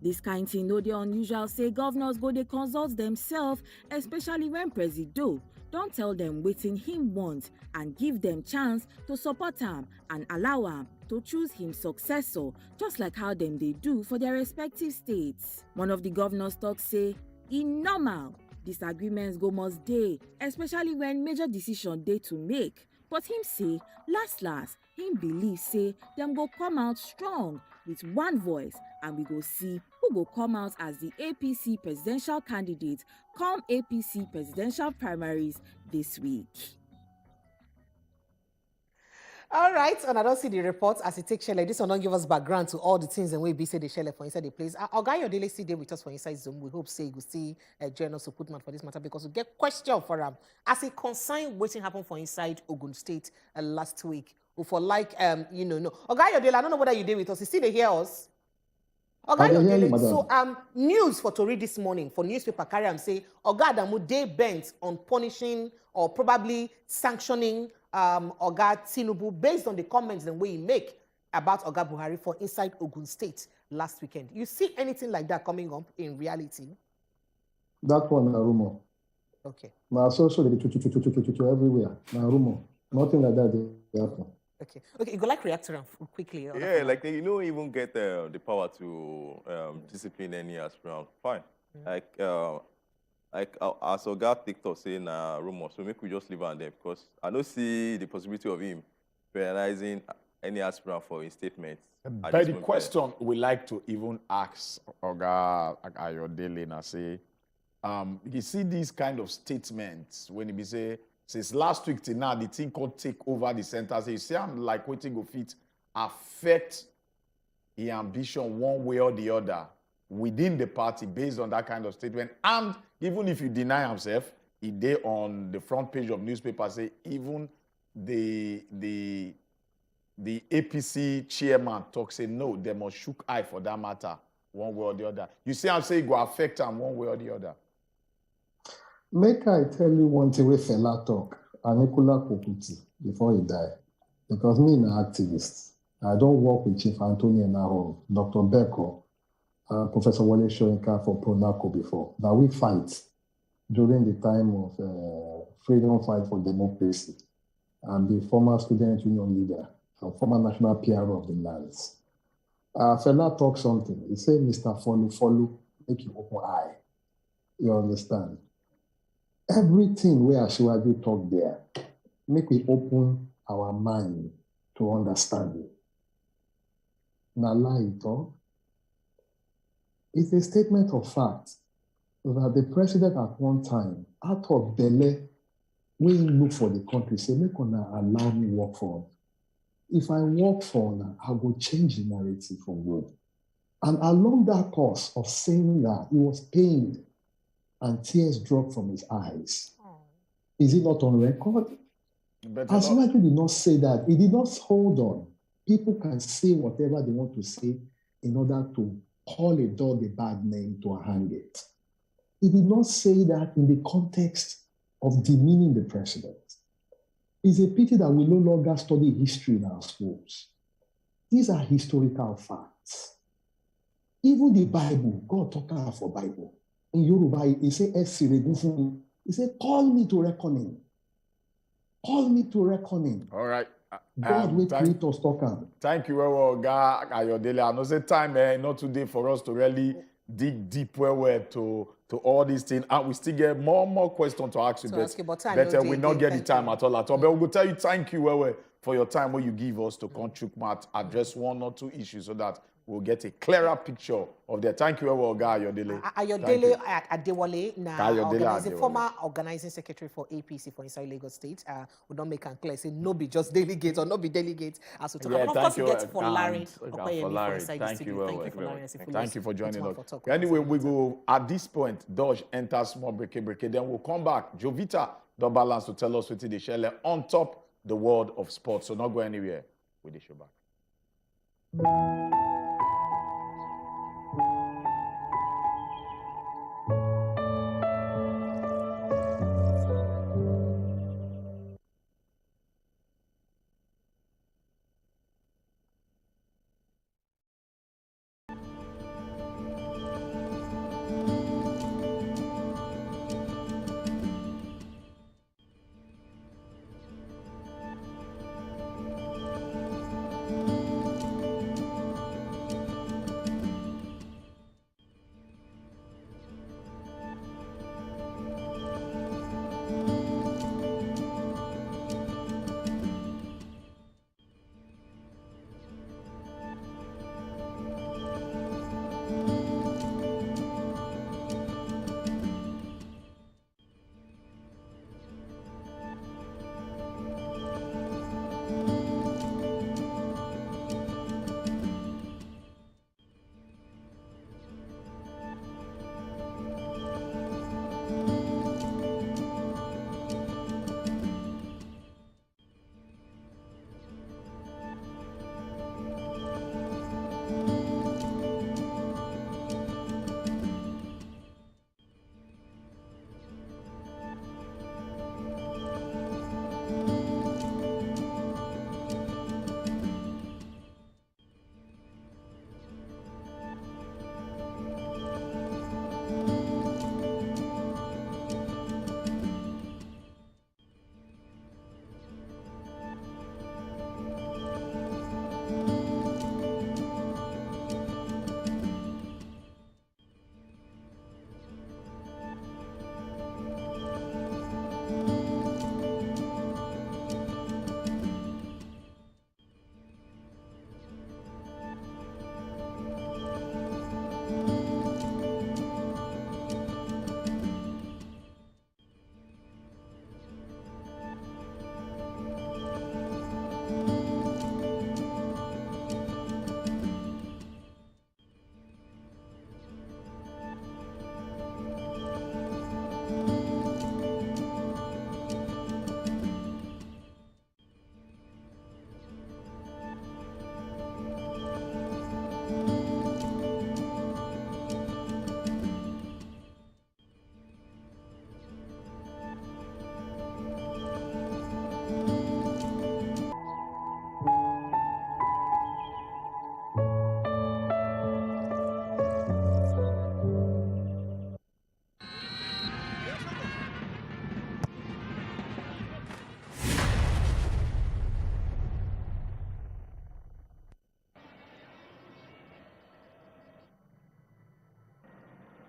This kind thing no dey unusual say governors go dey consult themselves, especially when Presido don tell them wetin him want and give them chance to support am and allow am to choose him successor, just like how dem dey do for their respective states. One of the governors talk say e normal disagreements go must dey, especially when major decision dey to make, but him say last him believe say dem go come out strong with one voice, and we go see who go come out as the APC presidential candidate come APC presidential primaries this week. All right, and I don't see the report as it takes shele. This one don't give us background to all the things and we be say the shele for inside the place. Oga Yodele still there with us for inside Zoom. We hope say you see join us to put man for this matter because we get question for him as it concern waiting happen for inside Ogun State last week. Or for like no. Oga Yodele, I don't know whether you did with us. You still they hear us? Oga Yodele, so news for to read this morning for newspaper carry am say Oga Adamu dey bent on punishing or probably sanctioning Oga Tinubu based on the comments and way he make about Oga Buhari for inside Ogun State last weekend. You see anything like that coming up in reality? That one a rumor. Okay. Now social everywhere. Now rumor. Nothing like that they happen. Okay. You go like react to them quickly. Yeah, like you don't even get the power to discipline any aspirant. Fine. Like as Oga TikTok saying rumor, so make we just leave it on there because I don't see the possibility of him penalizing any aspirant for his statements. But the question we like to even ask Oga Ayodele and say, you see these kind of statements when he be say, since last week till now, the thing called take over the center. So you say, I'm like waiting go fit affect his ambition one way or the other within the party based on that kind of statement. And even if you deny himself, he did on the front page of newspaper say even the APC chairman talk say no, they must shook eye for that matter one way or the other. You see, I'm saying it go affect him one way or the other. Make I tell you one thing with Fela talk, Anikula Kokuti, before he died. Because me an activist. I don't work with Chief Anthony Enahoro, Dr. Beko, Professor Wole Soyinka for Pronaco before. Now we fight during the time of freedom fight for democracy. I'm the former student union leader, and former national PR of the lands. Fela talk something. He said, Mr. Follow, make you open eye. You understand? Everything where Asiwaju talk there, make we open our mind to understand it. Now lie talk. It's a statement of fact. that the president at one time, out of Bele, when he look for the country, say, make una allow me work for una. If I work for una, I will change the narrative for good. And along that course of saying that, he was pained and tears dropped from his eyes. Is it not on record? As long as he did not say that, he did not hold on. People can say whatever they want to say in order to call a dog a bad name to hang it. He did not say that in the context of demeaning the president. It's a pity that we no longer study history in our schools. These are historical facts. Even the Bible, God talked about for Bible. In Yoruba, he said, he said, call me to reckoning. Call me to reckoning. All right. God will create us talking. Thank you, Oga Ayodele. I know the time not today for us to really dig deep to all these things. And we still get more and more questions to ask you. But we not get the time at all. But we'll tell you thank you for your time where you give us to contribute, address one or two issues so that we'll get a clearer picture of that. Thank you, Oga Ayodele. Ayodele Edewor, now former organizing secretary for APC for inside Lagos State. We don't make it clear, say no be just delegates or no be delegates. As we talk about, of course, we get for Larry. Thank you for joining us. Anyway, we go at this point. Dodge enter small break. Then we'll come back. Jovita the balance to tell us what they share on top the world of sports. So not go anywhere with the show back.